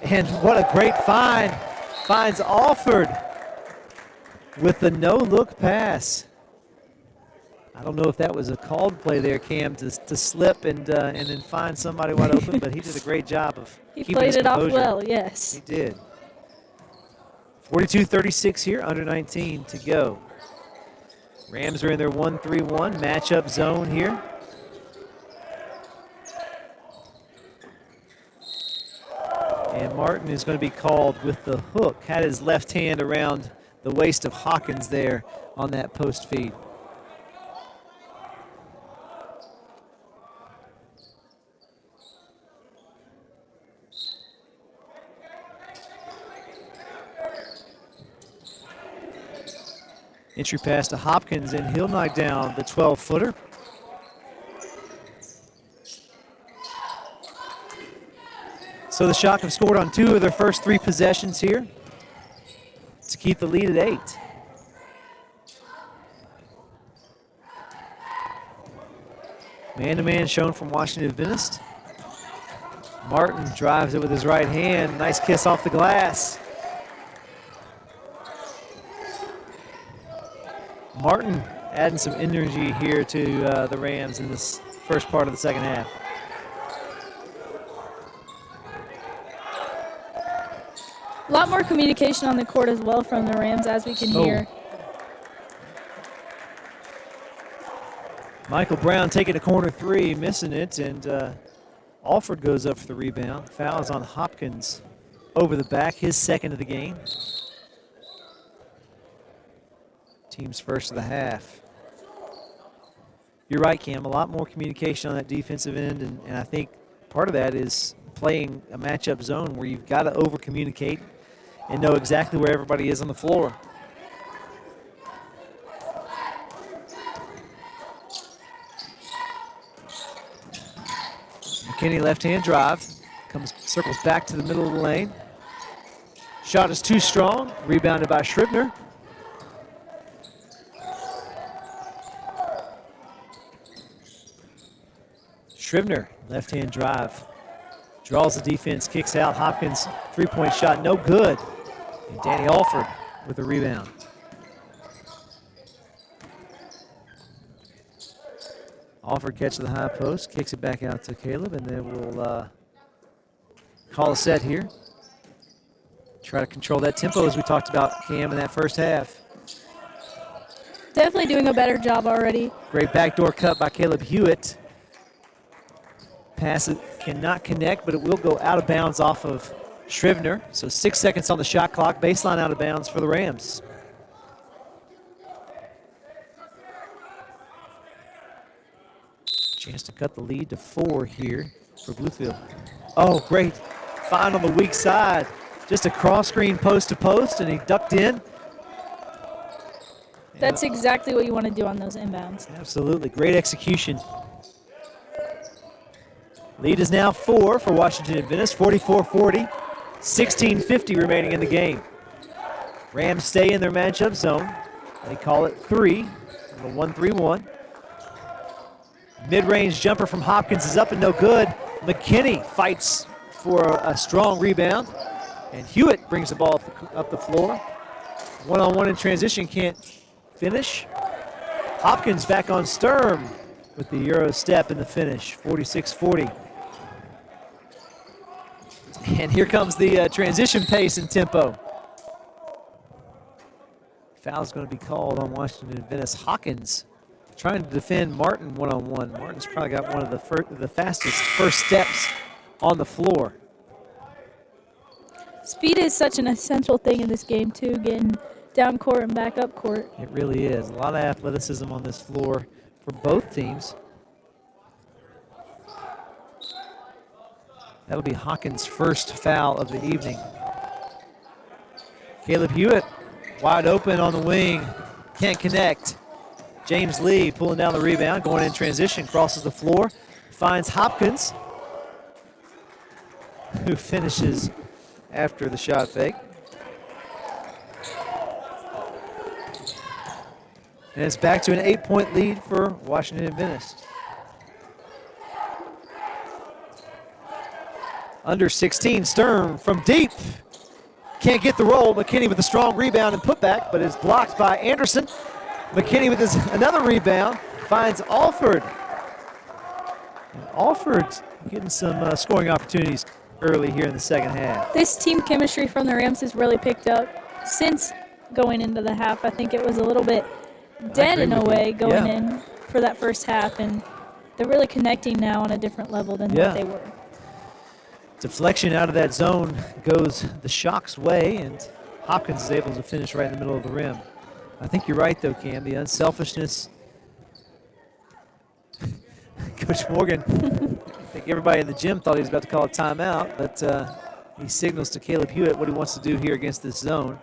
and what a great find. Finds Alford with the no-look pass. I don't know if that was a called play there, Cam, to slip and then find somebody wide open, but he did a great job of keeping his composure. He played it off well, yes. He did. 42-36 here, under 19 to go. Rams are in their 1-3-1 matchup zone here. And Martin is going to be called with the hook. Had his left hand around the waist of Hawkins there on that post feed. Entry pass to Hopkins, and he'll knock down the 12-footer. So the Shock have scored on 2 of their first 3 possessions here to keep the lead at 8. Man-to-man shown from Washington Adventist. Martin drives it with his right hand. Nice kiss off the glass. Martin adding some energy here to the Rams in this first part of the second half. A lot more communication on the court as well from the Rams, as we can hear. Michael Brown taking a corner 3, missing it, and Alford goes up for the rebound. Foul is on Hopkins over the back, his second of the game. Team's first of the half. You're right, Cam, a lot more communication on that defensive end, and I think part of that is playing a matchup zone where you've got to over-communicate and know exactly where everybody is on the floor. McKinney left-hand drive, circles back to the middle of the lane. Shot is too strong, rebounded by Scribner. Scribner, left-hand drive, draws the defense, kicks out. Hopkins, three-point shot, no good. And Danny Alford with the rebound. Alford catches the high post, kicks it back out to Caleb, and then we'll call a set here. Try to control that tempo as we talked about, Cam, in that first half. Definitely doing a better job already. Great backdoor cut by Caleb Hewitt. Pass it cannot connect, but it will go out of bounds off of Shrivner, so 6 seconds on the shot clock, baseline out of bounds for the Rams. Chance to cut the lead to 4 here for Bluefield. Oh, great find on the weak side. Just a cross screen post to post, and he ducked in. That's exactly what you want to do on those inbounds. Absolutely, great execution. Lead is now 4 for Washington Adventist, 44-40, 16:50 remaining in the game. Rams stay in their matchup zone. They call it 3, the 1-3-1. Mid-range jumper from Hopkins is up and no good. McKinney fights for a strong rebound, and Hewitt brings the ball up the floor. One-on-one in transition, can't finish. Hopkins back on Sturm with the Euro step in the finish, 46-40. And here comes the transition pace and tempo. Foul's going to be called on Washington Adventist. Hawkins trying to defend Martin one-on-one. Martin's probably got one of the fastest first steps on the floor. Speed is such an essential thing in this game, too, getting down court and back up court. It really is. A lot of athleticism on this floor for both teams. That'll be Hawkins' first foul of the evening. Caleb Hewitt wide open on the wing. Can't connect. James Lee pulling down the rebound, going in transition, crosses the floor, finds Hopkins, who finishes after the shot fake. And it's back to an 8-point lead for Washington Adventist. Under 16, Sturm from deep. Can't get the roll. McKinney with a strong rebound and putback, but is blocked by Anderson. McKinney with another rebound, finds Alford. And Alford's getting some scoring opportunities early here in the second half. This team chemistry from the Rams has really picked up since going into the half. I think it was a little bit dead in a way going in for that first half, and they're really connecting now on a different level than what they were. Deflection out of that zone goes the Shock's way, and Hopkins is able to finish right in the middle of the rim. I think you're right, though, Cam. The unselfishness. Coach Morgan, I think everybody in the gym thought he was about to call a timeout, but he signals to Caleb Hewitt what he wants to do here against this zone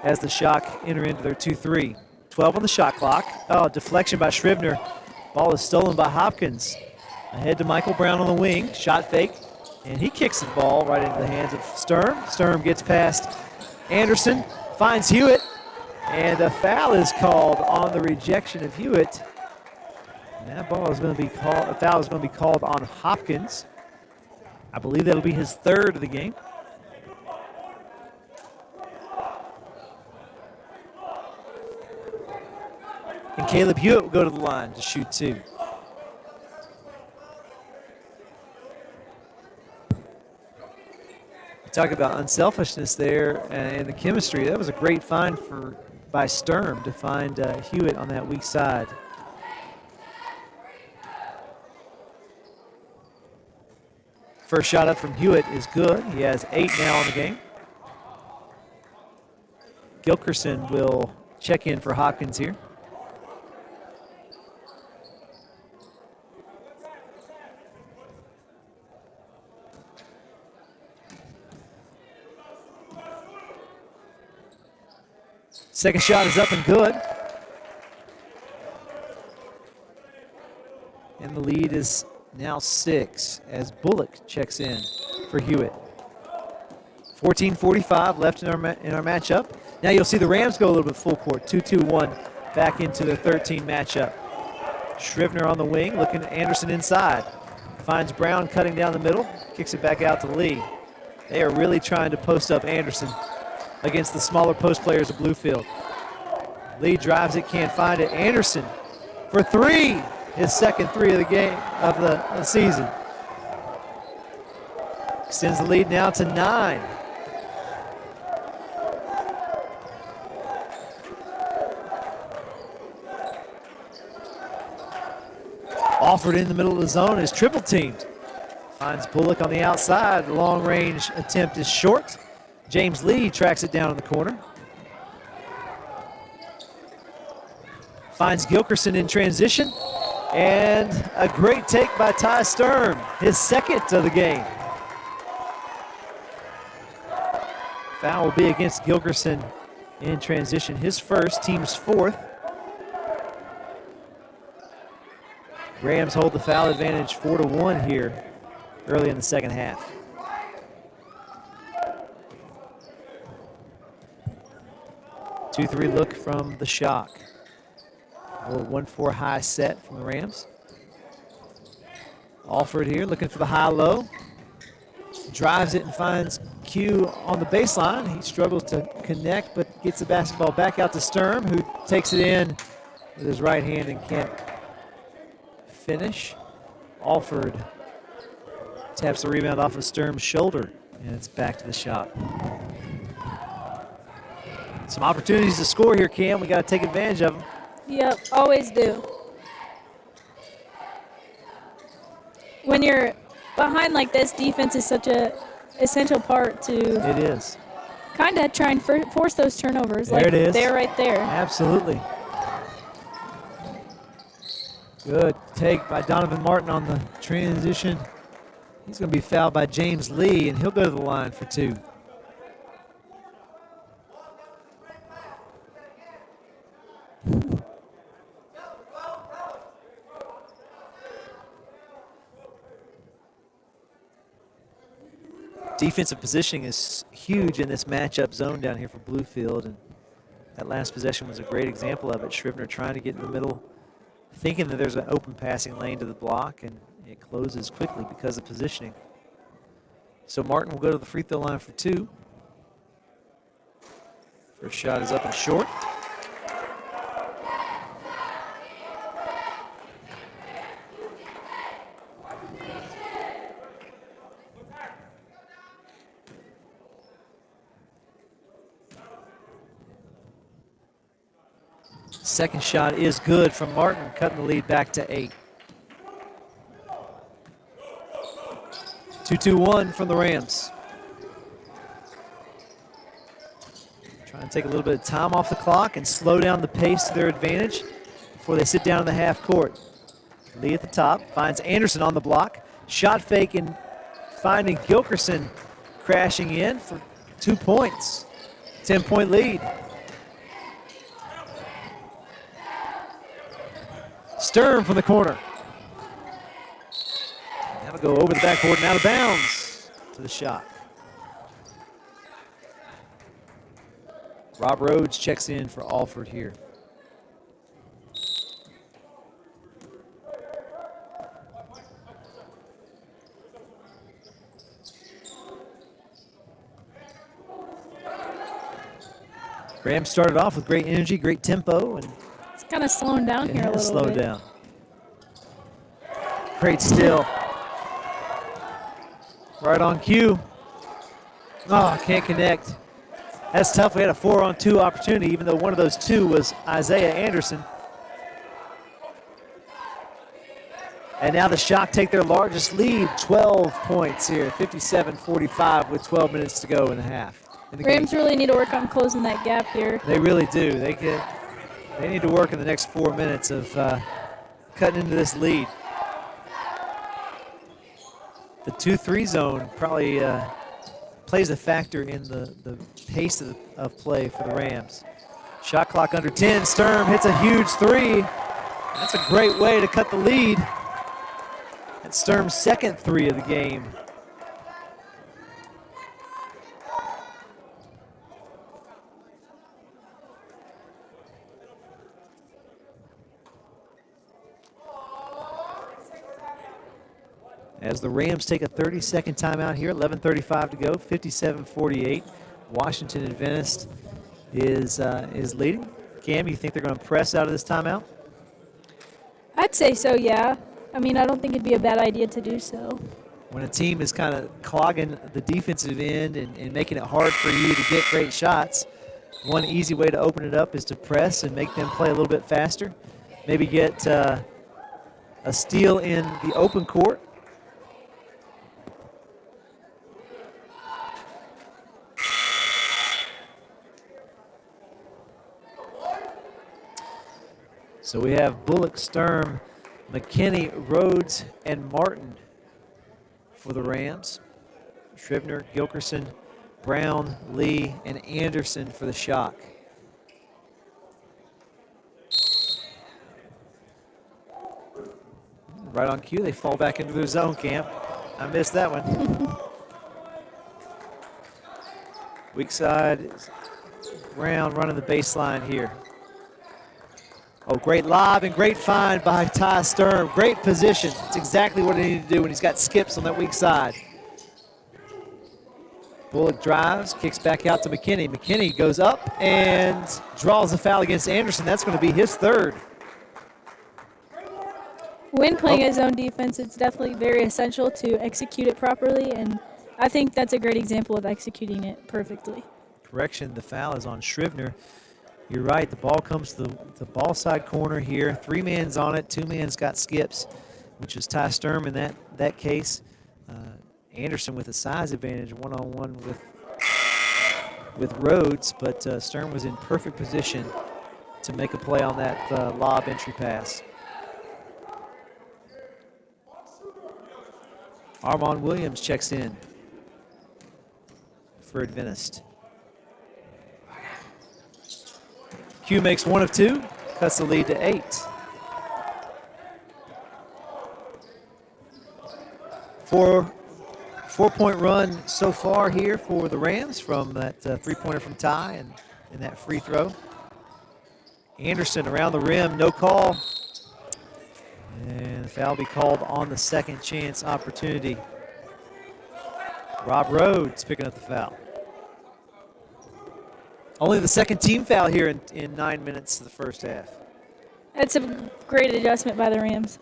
as the Shock enter into their 2-3. 12 on the shot clock. Oh, deflection by Shrivner. Ball is stolen by Hopkins. Ahead to Michael Brown on the wing. Shot fake, and he kicks the ball right into the hands of Sturm. Sturm gets past Anderson, finds Hewitt, and a foul is called on the rejection of Hewitt. And that ball is going to be called. A foul is going to be called on Hopkins. I believe that'll be his third of the game. And Caleb Hewitt will go to the line to shoot 2. Talk about unselfishness there and the chemistry. That was a great find by Sturm to find Hewitt on that weak side. First shot up from Hewitt is good. He has 8 now in the game. Gilkerson will check in for Hopkins here. Second shot is up and good. And the lead is now 6 as Bullock checks in for Hewitt. 14:45 left in our matchup. Now you'll see the Rams go a little bit full court, 2-2-1 back into their 13 matchup. Shrivner on the wing, looking at Anderson inside. Finds Brown cutting down the middle, kicks it back out to Lee. They are really trying to post up Anderson against the smaller post players of Bluefield. Lee drives it, can't find it. Anderson for 3, his second 3 of the game of the season. Extends the lead now to 9. Alford in the middle of the zone is triple teamed. Finds Bullock on the outside. The long-range attempt is short. James Lee tracks it down in the corner. Finds Gilkerson in transition. And a great take by Ty Sturm, his second of the game. Foul will be against Gilkerson in transition, his first, team's fourth. Rams hold the foul advantage 4-1 here early in the second half. Two-three look from the Shock. A little 1-4 high set from the Rams. Alford here looking for the high-low. Drives it and finds Q on the baseline. He struggles to connect, but gets the basketball back out to Sturm, who takes it in with his right hand and can't finish. Alford taps the rebound off of Sturm's shoulder, and it's back to the Shock. Some opportunities to score here, Cam. We got to take advantage of them. Yep, always do. When you're behind like this, defense is such a essential part to It is. kind of try and force those turnovers. There like it is. They're right there. Absolutely. Good take by Donovan Martin on the transition. He's going to be fouled by James Lee, and he'll go to the line for two. Defensive positioning is huge in this matchup zone down here for Bluefield, and that last possession was a great example of it. Scrivener trying to get in the middle, thinking that there's an open passing lane to the block, and it closes quickly because of positioning. So Martin will go to the free throw line for two. First shot is up and short. Second shot is good from Martin, cutting the lead back to 8. 2-2-1 from the Rams. Trying to take a little bit of time off the clock and slow down the pace to their advantage before they sit down in the half court. Lee at the top, finds Anderson on the block. Shot fake and finding Gilkerson crashing in for 2 points. 10-point lead. Sturm from the corner. That'll go over the backboard and out of bounds to the Shock. Rob Rhodes checks in for Alford here. Rams started off with great energy, great tempo, and It's kind of slowing down here a little slowed bit. down. Great steal. Right on cue. Oh, can't connect. That's tough. We had a 4-on-2 opportunity, even though one of those two was Isaiah Anderson. And now the Shock take their largest lead, 12 points here, 57-45 with 12 minutes to go in the half. In the Rams game. really need to work on closing that gap here. They really do. They need to work in the next 4 minutes of cutting into this lead. The 2-3 zone probably plays a factor in the pace of play for the Rams. Shot clock under 10. Sturm hits a huge three. That's a great way to cut the lead. That's Sturm's second three of the game. As the Rams take a 30-second timeout here, 11:35 to go, 57-48. Washington Adventist is leading. Cam, you think they're going to press out of this timeout? I'd say so, yeah. I mean, I don't think it'd be a bad idea to do so. When a team is kind of clogging the defensive end and making it hard for you to get great shots, one easy way to open it up is to press and make them play a little bit faster. Maybe get a steal in the open court. So we have Bullock, Sturm, McKinney, Rhodes, and Martin for the Rams. Scrivener, Gilkerson, Brown, Lee, and Anderson for the Shock. Right on cue, they fall back into their zone camp. I missed that one. Weak side, Brown running the baseline here. Oh, great lob and great find by Ty Sturm. Great position. It's exactly what he needed to do when he's got skips on that weak side. Bullock drives, kicks back out to McKinney. McKinney goes up and draws a foul against Anderson. That's going to be his third. When playing his own defense, it's definitely very essential to execute it properly, and I think that's a great example of executing it perfectly. Correction, the foul is on Scrivener. You're right, the ball comes to the ball side corner here. 3 man's on it, 2 man's got skips, which is Ty Sturm in that case. Anderson with a size advantage, one-on-one with Rhodes, but Sturm was in perfect position to make a play on that lob entry pass. Armon Williams checks in for Adventist. Q makes 1 of 2, cuts the lead to 8. 4-point run so far here for the Rams from that three-pointer from Ty and that free throw. Anderson around the rim, no call. And the foul be called on the second chance opportunity. Rob Rhodes picking up the foul. Only the second team foul here in 9 minutes of the first half. That's a great adjustment by the Rams.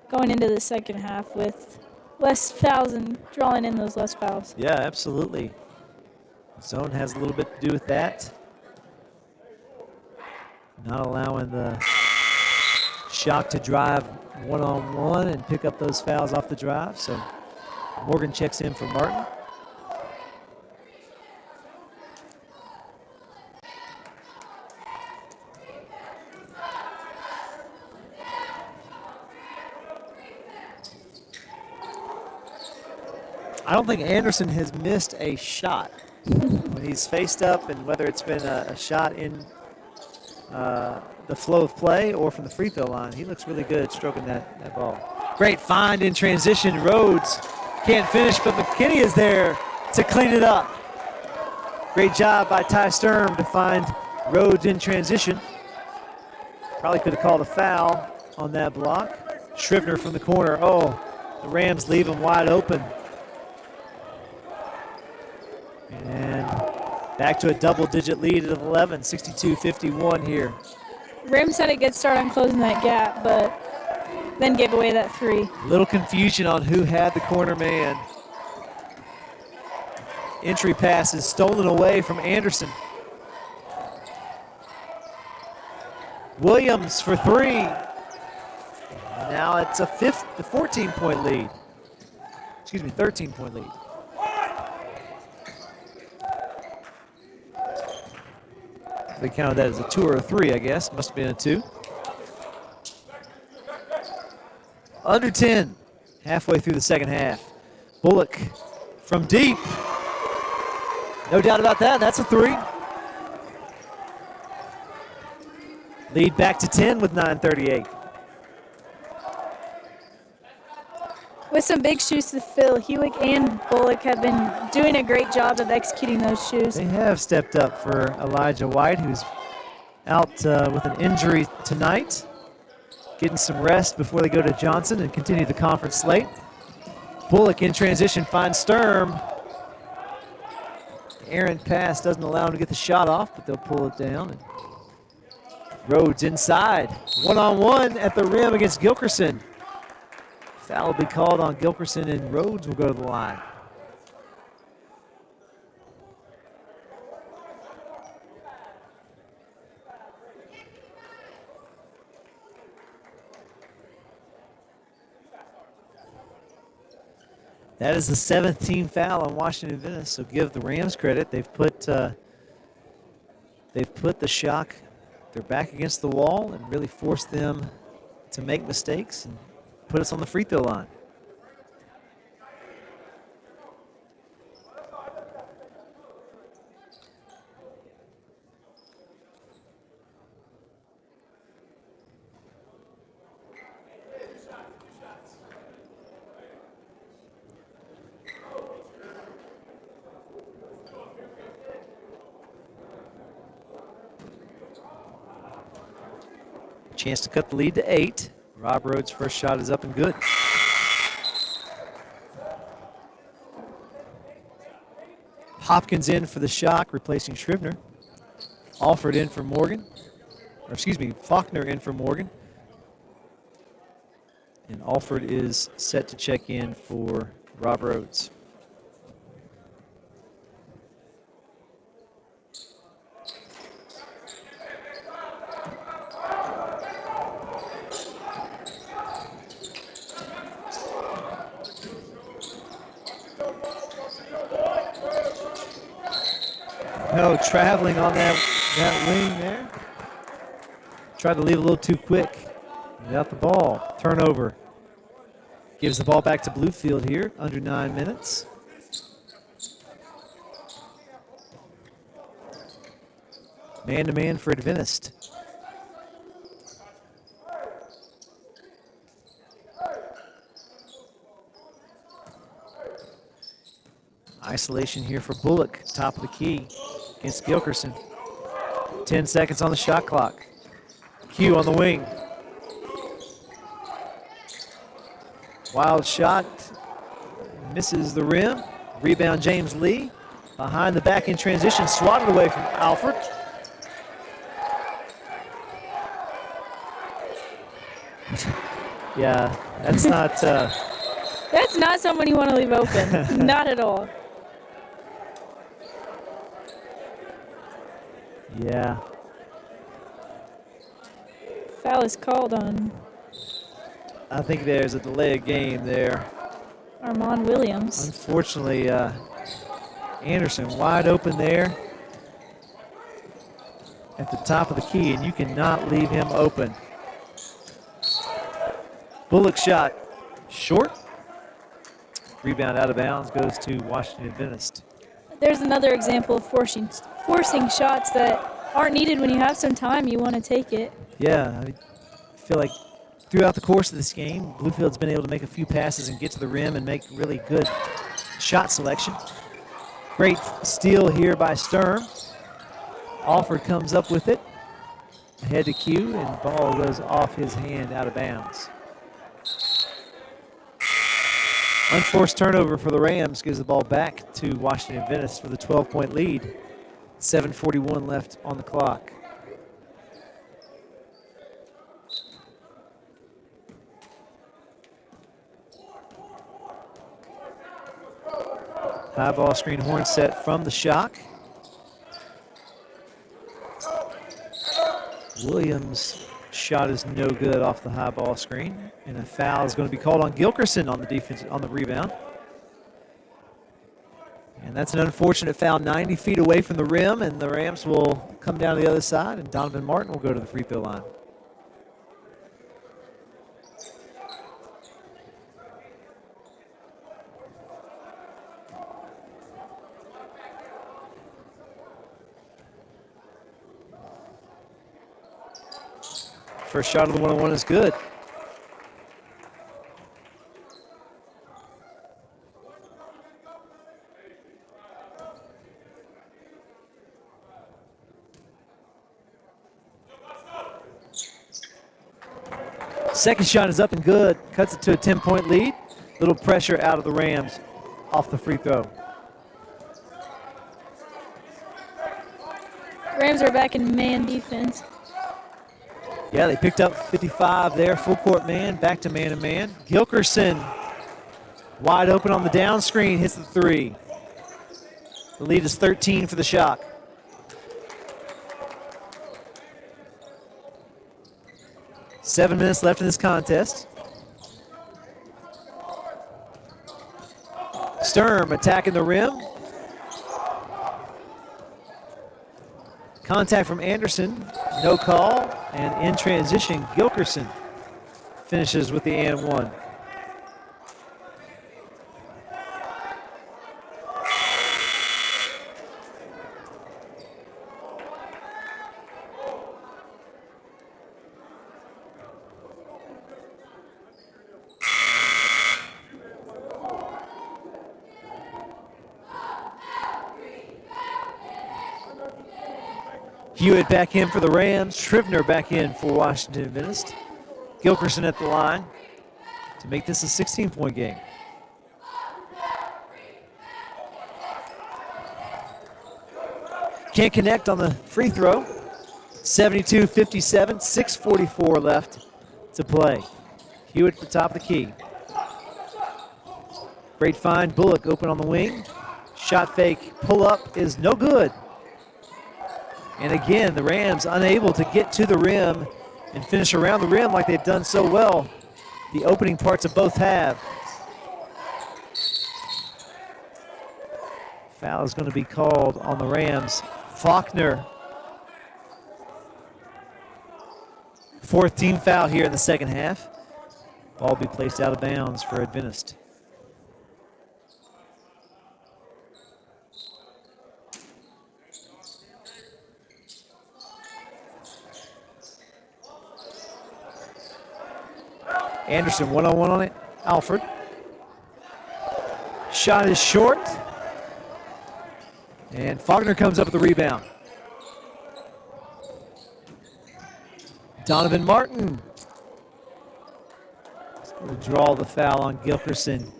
Going into the second half with less fouls and drawing in those less fouls. Yeah, absolutely. Zone has a little bit to do with that. Not allowing the Shock to drive one-on-one and pick up those fouls off the drive. So Morgan checks in for Martin. I don't think Anderson has missed a shot when he's faced up, and whether it's been a shot in the flow of play or from the free throw line. He looks really good stroking that ball. Great find in transition. Rhodes can't finish, but McKinney is there to clean it up. Great job by Ty Sturm to find Rhodes in transition. Probably could have called a foul on that block. Scrivener from the corner. Oh, the Rams leave him wide open. And back to a double-digit lead of 11, 62-51 here. Rams had a good start on closing that gap, but then gave away that 3. Little confusion on who had the corner man. Entry pass is stolen away from Anderson. Williams for 3. Now it's a 14-point lead. Excuse me, 13-point lead. They counted that as a 2 or a 3, I guess. Must have been a 2. Under 10, halfway through the second half. Bullock from deep. No doubt about that. That's a 3. Lead back to 10 with 9:38. With some big shoes to fill, Hewick and Bullock have been doing a great job of executing those shoes. They have stepped up for Elijah White, who's out with an injury tonight. Getting some rest before they go to Johnson and continue the conference slate. Bullock in transition finds Sturm. Errant pass doesn't allow him to get the shot off, but they'll pull it down. And Rhodes inside. One-on-one at the rim against Gilkerson. Foul will be called on Gilkerson, and Rhodes will go to the line. That is the 7th team foul on Washington Adventist, so give the Rams credit. They've put the Shock their back against the wall and really force them to make mistakes and put us on the free throw line. Chance to cut the lead to 8. Rob Rhodes' first shot is up and good. Hopkins in for the Shock, replacing Scrivener. Alford in for Morgan. Or excuse me, Faulkner in for Morgan. And Alford is set to check in for Rob Rhodes. No traveling on that wing there. Tried to leave a little too quick. Without the ball. Turnover. Gives the ball back to Bluefield here. Under 9 minutes. Man-to-man for Adventist. Isolation here for Bullock, top of the key against Gilkerson. 10 seconds on the shot clock. Q on the wing. Wild shot, misses the rim. Rebound James Lee. Behind the back in transition, swatted away from Alford. Yeah, that's not... That's not someone you want to leave open. Not at all. Yeah. Foul is called on I think there's a delay of game there. Armand Williams. Unfortunately, Anderson wide open there at the top of the key, and you cannot leave him open. Bullock shot short. Rebound out of bounds goes to Washington Adventist. There's another example of forcing shots that aren't needed when you have some time. You want to take it. Yeah, I feel like throughout the course of this game, Bluefield's been able to make a few passes and get to the rim and make really good shot selection. Great steal here by Sturm. Alford comes up with it. Ahead to Q, and ball goes off his hand out of bounds. Unforced turnover for the Rams gives the ball back to Washington Adventist for the 12-point lead. 7:41 left on the clock. High ball screen horn set from the Shock. Williams' shot is no good off the high ball screen, and a foul is going to be called on Gilkerson on the defense on the rebound. And that's an unfortunate foul 90 feet away from the rim, and the Rams will come down to the other side, and Donovan Martin will go to the free throw line. First shot of the one-on-one is good. Second shot is up and good. Cuts it to a 10-point lead. Little pressure out of the Rams off the free throw. Rams are back in man defense. Yeah, they picked up 55 there. Full court man, back to man-to-man. Gilkerson wide open on the down screen, hits the three. The lead is 13 for the Shock. 7 minutes left in this contest. Sturm attacking the rim. Contact from Anderson. No call, and in transition, Gilkerson finishes with the and one. Hewitt back in for the Rams. Scrivener back in for Washington Adventist. Gilkerson at the line to make this a 16-point game. Can't connect on the free throw. 72-57, 6:44 left to play. Hewitt at the top of the key. Great find, Bullock open on the wing. Shot fake, pull up is no good. And again, the Rams unable to get to the rim and finish around the rim like they've done so well the opening parts of both halves. Foul is going to be called on the Rams. Faulkner. Fourth team foul here in the second half. Ball will be placed out of bounds for Adventist. Anderson one-on-one on it. Alfred. Shot is short. And Faulkner comes up with the rebound. Donovan Martin. Going to draw the foul on Gilkerson.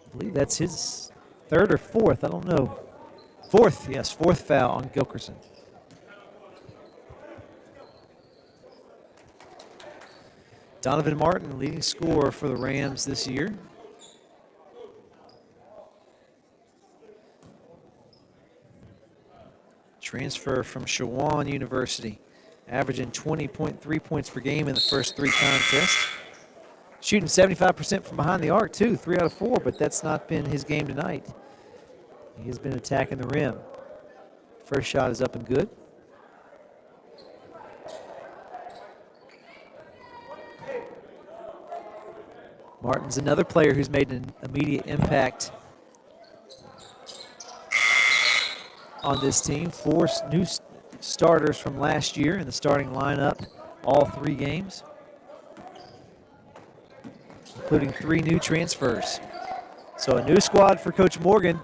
I believe that's his third or fourth. I don't know. Fourth, yes, fourth foul on Gilkerson. Donovan Martin, leading scorer for the Rams this year. Transfer from Shawan University, averaging 20.3 points per game in the first three contests. Shooting 75% from behind the arc too, 3 out of 4, but that's not been his game tonight. He has been attacking the rim. First shot is up and good. Martin's another player who's made an immediate impact on this team. 4 new starters from last year in the starting lineup, all 3 games, including 3 new transfers. So a new squad for Coach Morgan,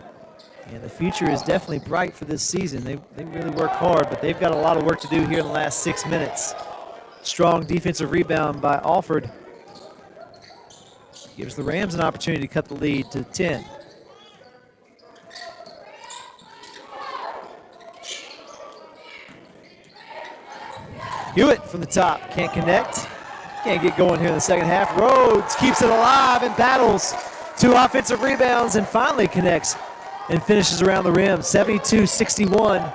and the future is definitely bright for this season. They really work hard, but they've got a lot of work to do here in the last 6 minutes. Strong defensive rebound by Alford. Gives the Rams an opportunity to cut the lead to 10. Hewitt from the top, can't connect. Can't get going here in the second half. Rhodes keeps it alive and battles 2 offensive rebounds and finally connects and finishes around the rim, 72-61.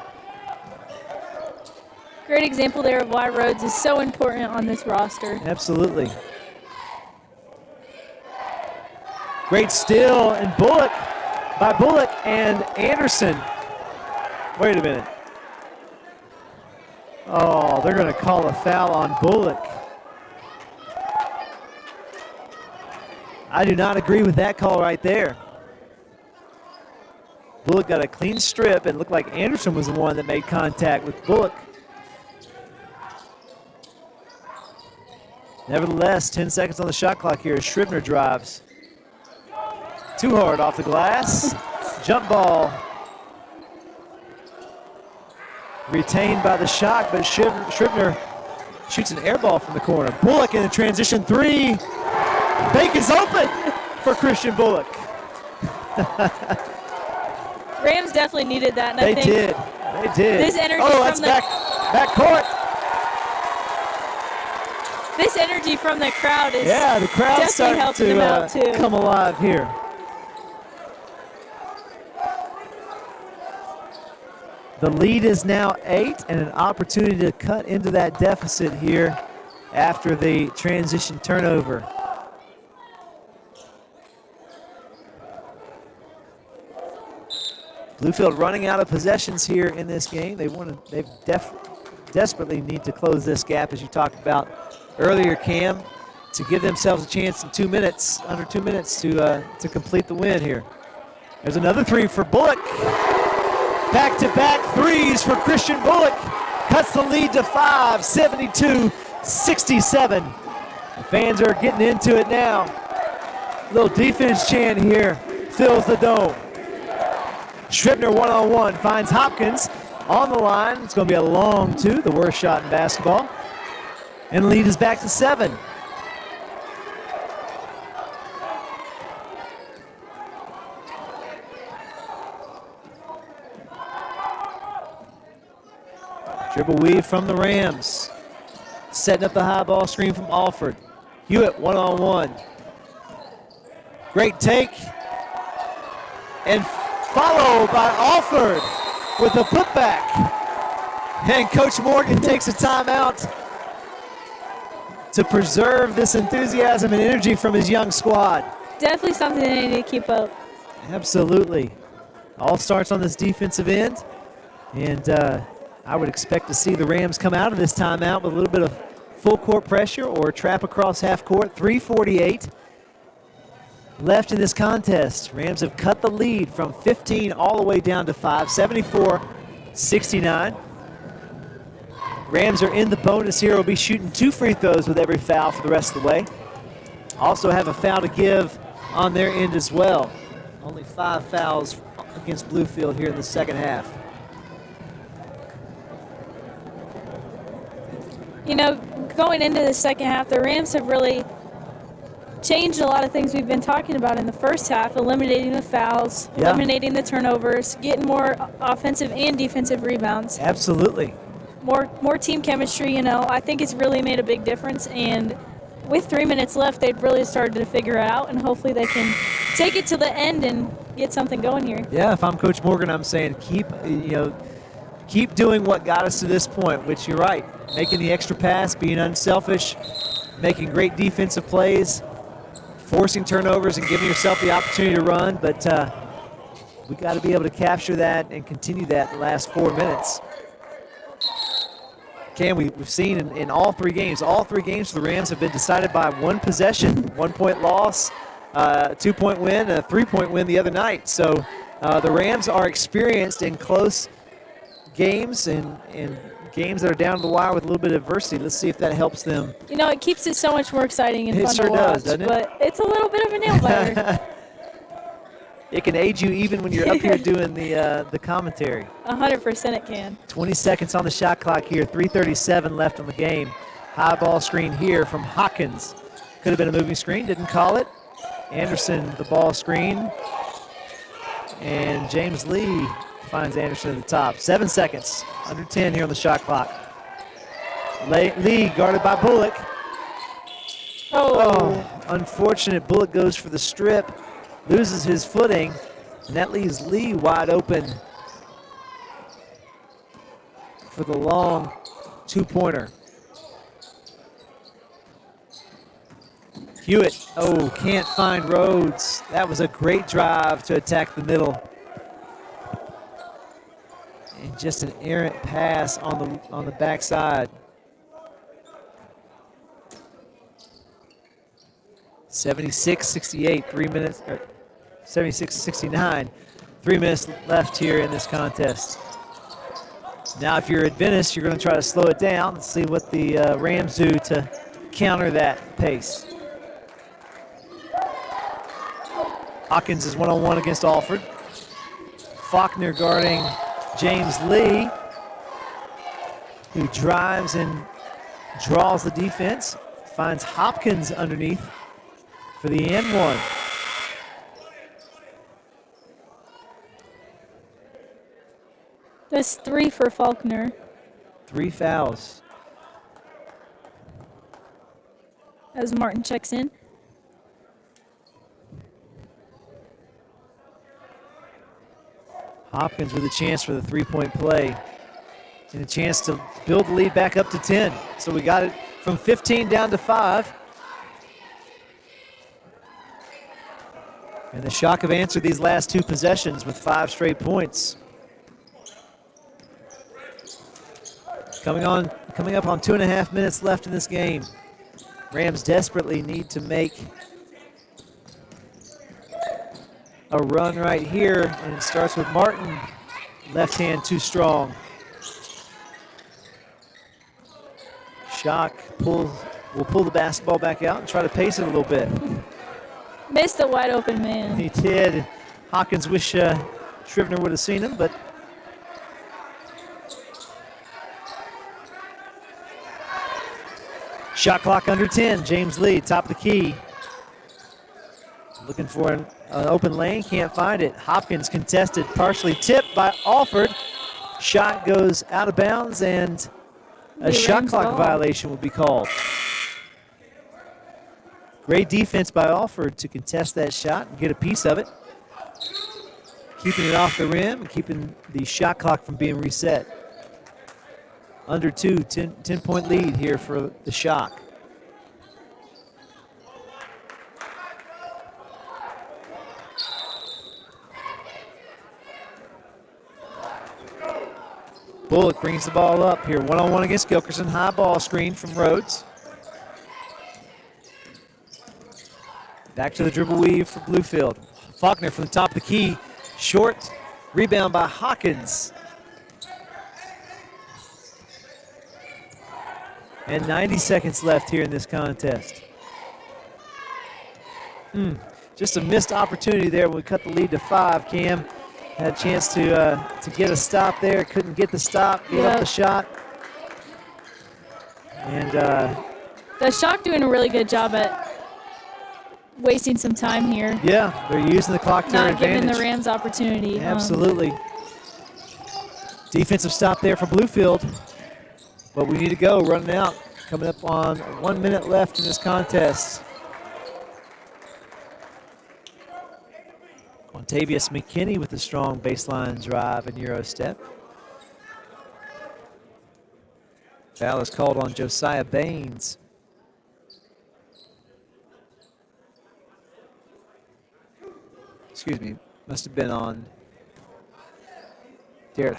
Great example there of why Rhodes is so important on this roster. Absolutely. Great steal and Bullock and Anderson. Wait a minute. Oh, they're going to call a foul on Bullock. I do not agree with that call right there. Bullock got a clean strip and looked like Anderson was the one that made contact with Bullock. Nevertheless, 10 seconds on the shot clock here as Scrivener drives. Too hard off the glass. Jump ball. Retained by the shot, but Scrivener shoots an air ball from the corner. Bullock in the transition 3. Bank is open for Christian Bullock. Rams definitely needed that. And They I think did. They did. This energy oh, from that's the back court. This energy from the crowd is The crowd's definitely starting helping them out to too. come alive here. The lead is now 8 and an opportunity to cut into that deficit here after the transition turnover. Bluefield running out of possessions here in this game. They desperately need to close this gap, as you talked about earlier, Cam, to give themselves a chance in 2 minutes, under 2 minutes, to complete the win here. There's another three for Bullock. Back-to-back threes for Christian Bullock. Cuts the lead to 5, 72-67. The fans are getting into it now. Little defense chant here fills the dome. Scribner one-on-one finds Hopkins on the line. It's going to be a long two, the worst shot in basketball. And the lead is back to 7. Dribble weave from the Rams. Setting up the high ball screen from Alford. Hewitt one-on-one. Great take. And followed by Alford with a putback. And Coach Morgan takes a timeout to preserve this enthusiasm and energy from his young squad. Definitely something they need to keep up. Absolutely. All starts on this defensive end. And I would expect to see the Rams come out of this timeout with a little bit of full court pressure or trap across half court. 3:48 left in this contest. Rams have cut the lead from 15 all the way down to 5, 74-69. Rams are in the bonus here. Will be shooting 2 free throws with every foul for the rest of the way. Also have a foul to give on their end as well. Only 5 fouls against Bluefield here in the second half. You know, going into the second half, the Rams have really changed a lot of things we've been talking about in the first half, eliminating the fouls, eliminating the turnovers, getting more offensive and defensive rebounds. Absolutely. More team chemistry, you know. I think it's really made a big difference, and with 3 minutes left, they've really started to figure it out, and hopefully they can take it to the end and get something going here. Yeah, if I'm Coach Morgan, I'm saying keep doing what got us to this point, which you're right, making the extra pass, being unselfish, making great defensive plays, forcing turnovers and giving yourself the opportunity to run, but we got to be able to capture that and continue that the last 4 minutes. Cam, we've seen in all 3 games for the Rams have been decided by 1 possession, 1-point loss, 2-point win, and a 3-point win the other night. So the Rams are experienced in close games and games that are down to the wire with a little bit of adversity. Let's see if that helps them. You know, it keeps it so much more exciting and It fun sure to watch, does, doesn't it? but it's a little bit of a nail biter. It can aid you even when you're up here doing the commentary. 100% it can. 20 seconds on the shot clock here. 3:37 left on the game. High ball screen here from Hawkins. Could have been a moving screen, didn't call it. Anderson, the ball screen. And James Lee finds Anderson at the top. 7 seconds, under 10 here on the shot clock. Lee guarded by Bullock. Oh, unfortunate. Bullock goes for the strip, loses his footing, and that leaves Lee wide open for the long 2-pointer. Hewitt, can't find Rhodes. That was a great drive to attack the middle. And just an errant pass on the backside. 76-68, 3 minutes, or 76-69, 3 minutes left here in this contest. Now, if you're Adventist, you're going to try to slow it down and see what the Rams do to counter that pace. Hawkins is one-on-one against Alford. Faulkner guarding James Lee, who drives and draws the defense, finds Hopkins underneath for the and one. That's 3 for Faulkner. 3 fouls. As Martin checks in. Hopkins with a chance for the 3-point play and a chance to build the lead back up to 10. So we got it from 15 down to 5. And the Shock have answered these last 2 possessions with 5 straight points. Coming up on 2.5 minutes left in this game. Rams desperately need to make a run right here, and it starts with Martin. Left hand too strong. Shock will pull the basketball back out and try to pace it a little bit. Missed a wide open man. He did. Hawkins wish Scrivener would have seen him, but shot clock under 10. James Lee, top of the key. Looking for an open lane, can't find it. Hopkins contested, partially tipped by Alford. Shot goes out of bounds, and a shot clock violation will be called. Great defense by Alford to contest that shot and get a piece of it. Keeping it off the rim and keeping the shot clock from being reset. Under 2, 10-point lead here for the Shock. Bullock brings the ball up here, one-on-one against Gilkerson. High ball screen from Rhodes. Back to the dribble weave for Bluefield. Faulkner from the top of the key. Short rebound by Hawkins. And 90 seconds left here in this contest. Just a missed opportunity there when we cut the lead to 5. Cam had a chance to get a stop there. Couldn't get the stop, gave up the shot. And the Shock doing a really good job at wasting some time here. Yeah, they're using the clock to their advantage. Not giving the Rams opportunity. Absolutely. Defensive stop there for Bluefield. But we need to go, running out. Coming up on 1 minute left in this contest. Quantavious McKinney with a strong baseline drive and Euro step. Foul is called on Josiah Baines. Excuse me, must have been on Derek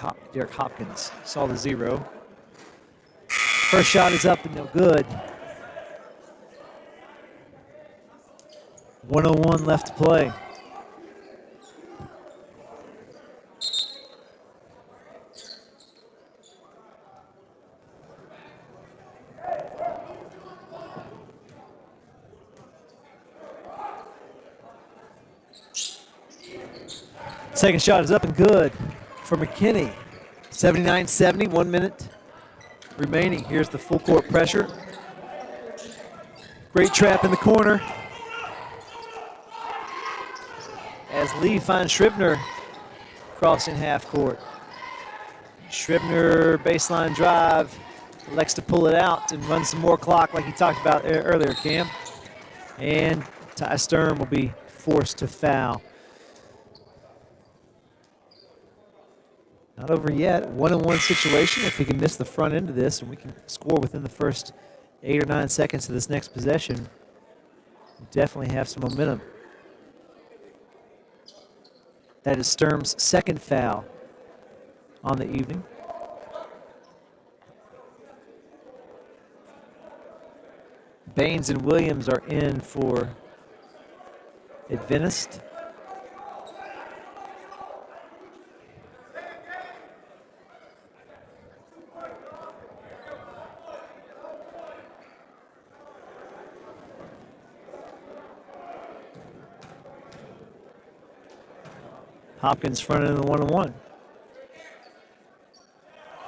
Hopkins. Saw the 0. First shot is up and no good. 1:01 left to play. Second shot is up and good for McKinney. 79-70, 1 minute remaining. Here's the full court pressure. Great trap in the corner. As Lee finds Scrivener crossing half court. Scrivener baseline drive, elects to pull it out and run some more clock like he talked about earlier, Cam. And Ty Sturm will be forced to foul. Not over yet. 1-on-1 situation. If we can miss the front end of this and we can score within the first 8 or 9 seconds of this next possession, we definitely have some momentum. That is Sturm's second foul on the evening. Baines and Williams are in for Adventist. Hopkins fronted in the 1-on-1.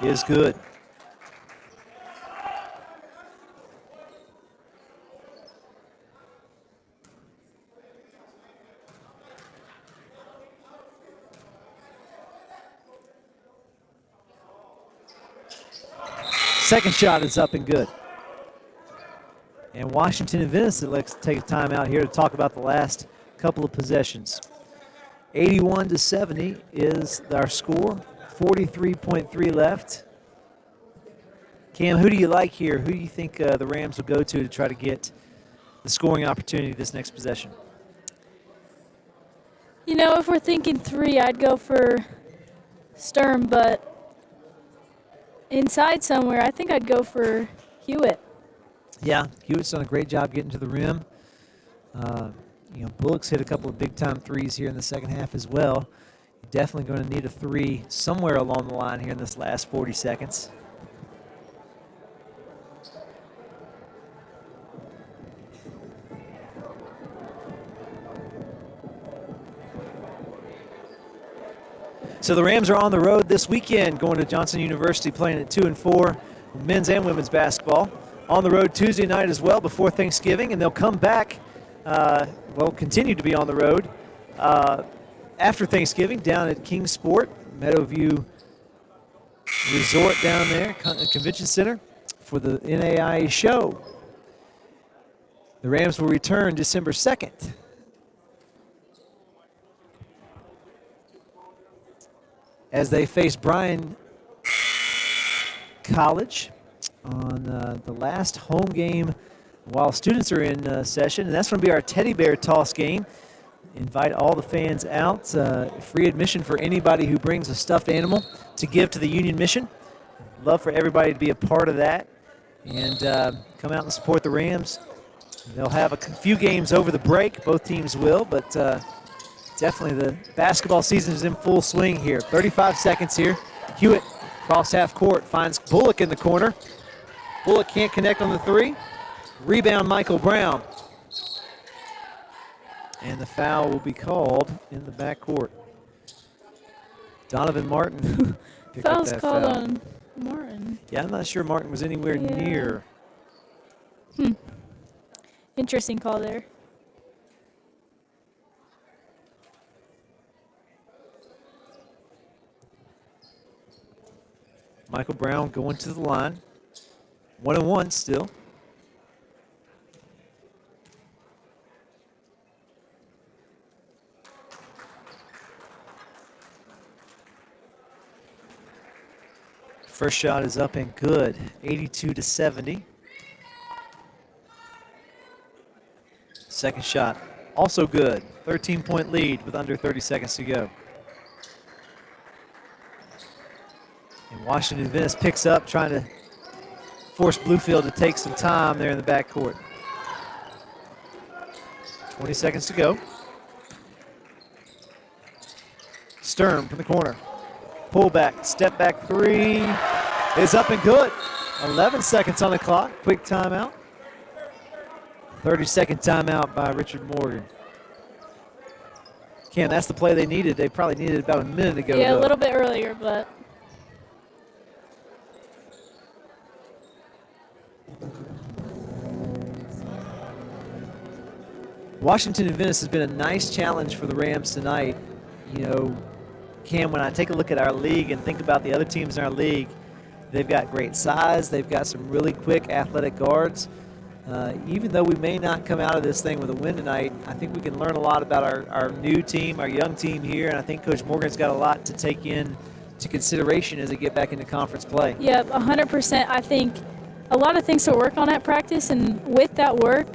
Is good. Second shot is up and good. And Washington Adventist let's take a time out here to talk about the last couple of possessions. 81-70 is our score. 43.3 left. Cam, who do you like here? Who do you think the Rams will go to try to get the scoring opportunity this next possession? You know, if we're thinking 3, I'd go for Sturm, but inside somewhere, I think I'd go for Hewitt. Yeah, Hewitt's done a great job getting to the rim. Bullock's hit a couple of big-time threes here in the second half as well. Definitely going to need a 3 somewhere along the line here in this last 40 seconds. So the Rams are on the road this weekend, going to Johnson University, playing at 2 and 4, men's and women's basketball. On the road Tuesday night as well before Thanksgiving, and they'll come back, continue to be on the road after Thanksgiving down at Kingsport, Meadowview Resort down there, Convention Center, for the NAIA show. The Rams will return December 2nd. As they face Bryan College on the last home game while students are in session. And that's going to be our teddy bear toss game. Invite all the fans out. Free admission for anybody who brings a stuffed animal to give to the Union Mission. Love for everybody to be a part of that and come out and support the Rams. They'll have a few games over the break. Both teams will, but definitely the basketball season is in full swing here. 35 seconds here. Hewitt across half court finds Bullock in the corner. Bullock can't connect on the 3. Rebound Michael Brown. And the foul will be called in the backcourt. Donovan Martin picked up Foul's that called foul. on Martin. Yeah, I'm not sure Martin was anywhere near. Interesting call there. Michael Brown going to the line. 1-1 still. First shot is up and good. 82-70. Second shot also good. 13-point lead with under 30 seconds to go. And Washington Adventist picks up, trying to force Bluefield to take some time there in the backcourt. 20 seconds to go. Sturm from the corner. Pull back, step back 3 is up and good. 11 seconds on the clock. Quick timeout. 30-second timeout by Richard Morgan. Cam, that's the play they needed. They probably needed about a minute ago. Yeah, though. a little bit earlier, but Washington Adventist has been a nice challenge for the Rams tonight. You know, Cam, when I take a look at our league and think about the other teams in our league, they've got great size. They've got some really quick athletic guards. Even though we may not come out of this thing with a win tonight, I think we can learn a lot about our new team, our young team here, and I think Coach Morgan's got a lot to take in to consideration as they get back into conference play. yeah, 100%. I think a lot of things to work on at practice, and with that work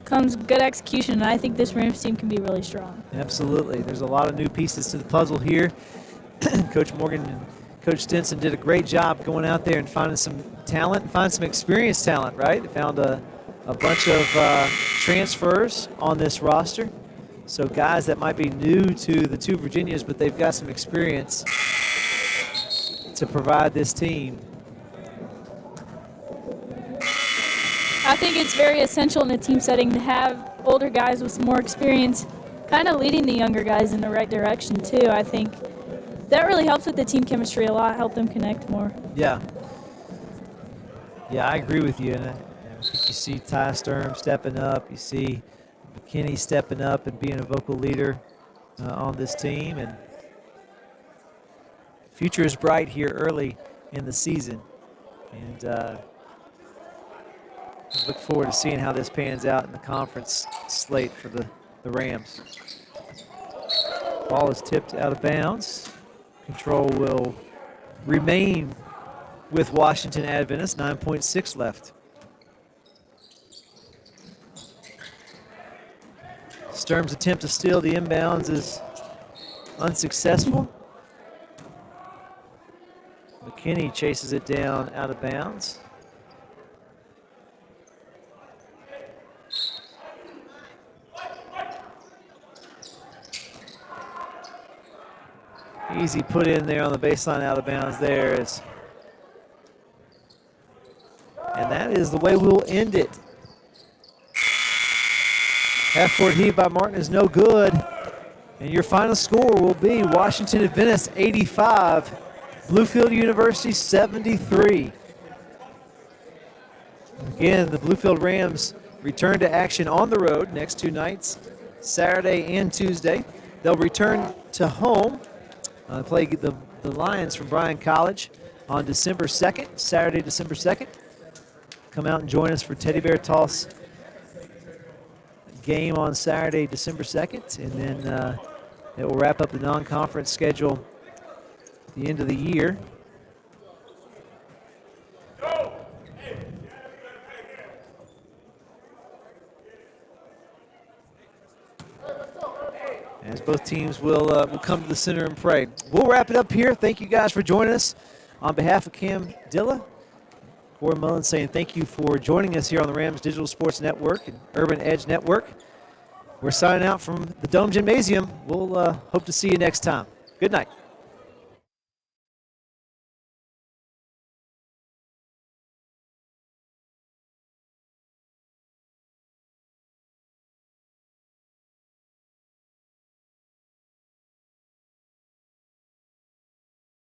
comes good execution, and I think this Rams team can be really strong. Absolutely. There's a lot of new pieces to the puzzle here. Coach Morgan and Coach Stinson did a great job going out there and finding some talent and finding some experienced talent, right? They found a bunch of transfers on this roster. So guys that might be new to the two Virginias, but they've got some experience to provide this team. I think it's very essential in a team setting to have older guys with some more experience kind of leading the younger guys in the right direction too. I think that really helps with the team chemistry a lot, help them connect more. Yeah. Yeah, I agree with you. And I think you see Ty Sturm stepping up. You see McKinney stepping up and being a vocal leader on this team. And future is bright here early in the season. And look forward to seeing how this pans out in the conference slate for the Rams. Ball is tipped out of bounds. Control will remain with Washington Adventist. 9.6 left. Sturm's attempt to steal the inbounds is unsuccessful. McKinney chases it down out of bounds. Easy put in there on the baseline out of bounds there. And that is the way we'll end it. Half-court heave by Martin is no good. And your final score will be Washington Adventist 85, Bluefield University 73. Again, the Bluefield Rams return to action on the road next 2 nights, Saturday and Tuesday. They'll return to home, play the Lions from Bryan College on December 2nd, Saturday, December 2nd. Come out and join us for Teddy Bear Toss game on Saturday, December 2nd, and then it will wrap up the non-conference schedule at the end of the year. As both teams will come to the center and pray. We'll wrap it up here. Thank you guys for joining us. On behalf of Cam Dilla, Corey Mullins saying thank you for joining us here on the Rams Digital Sports Network and Urban Edge Network. We're signing out from the Dome Gymnasium. We'll hope to see you next time. Good night.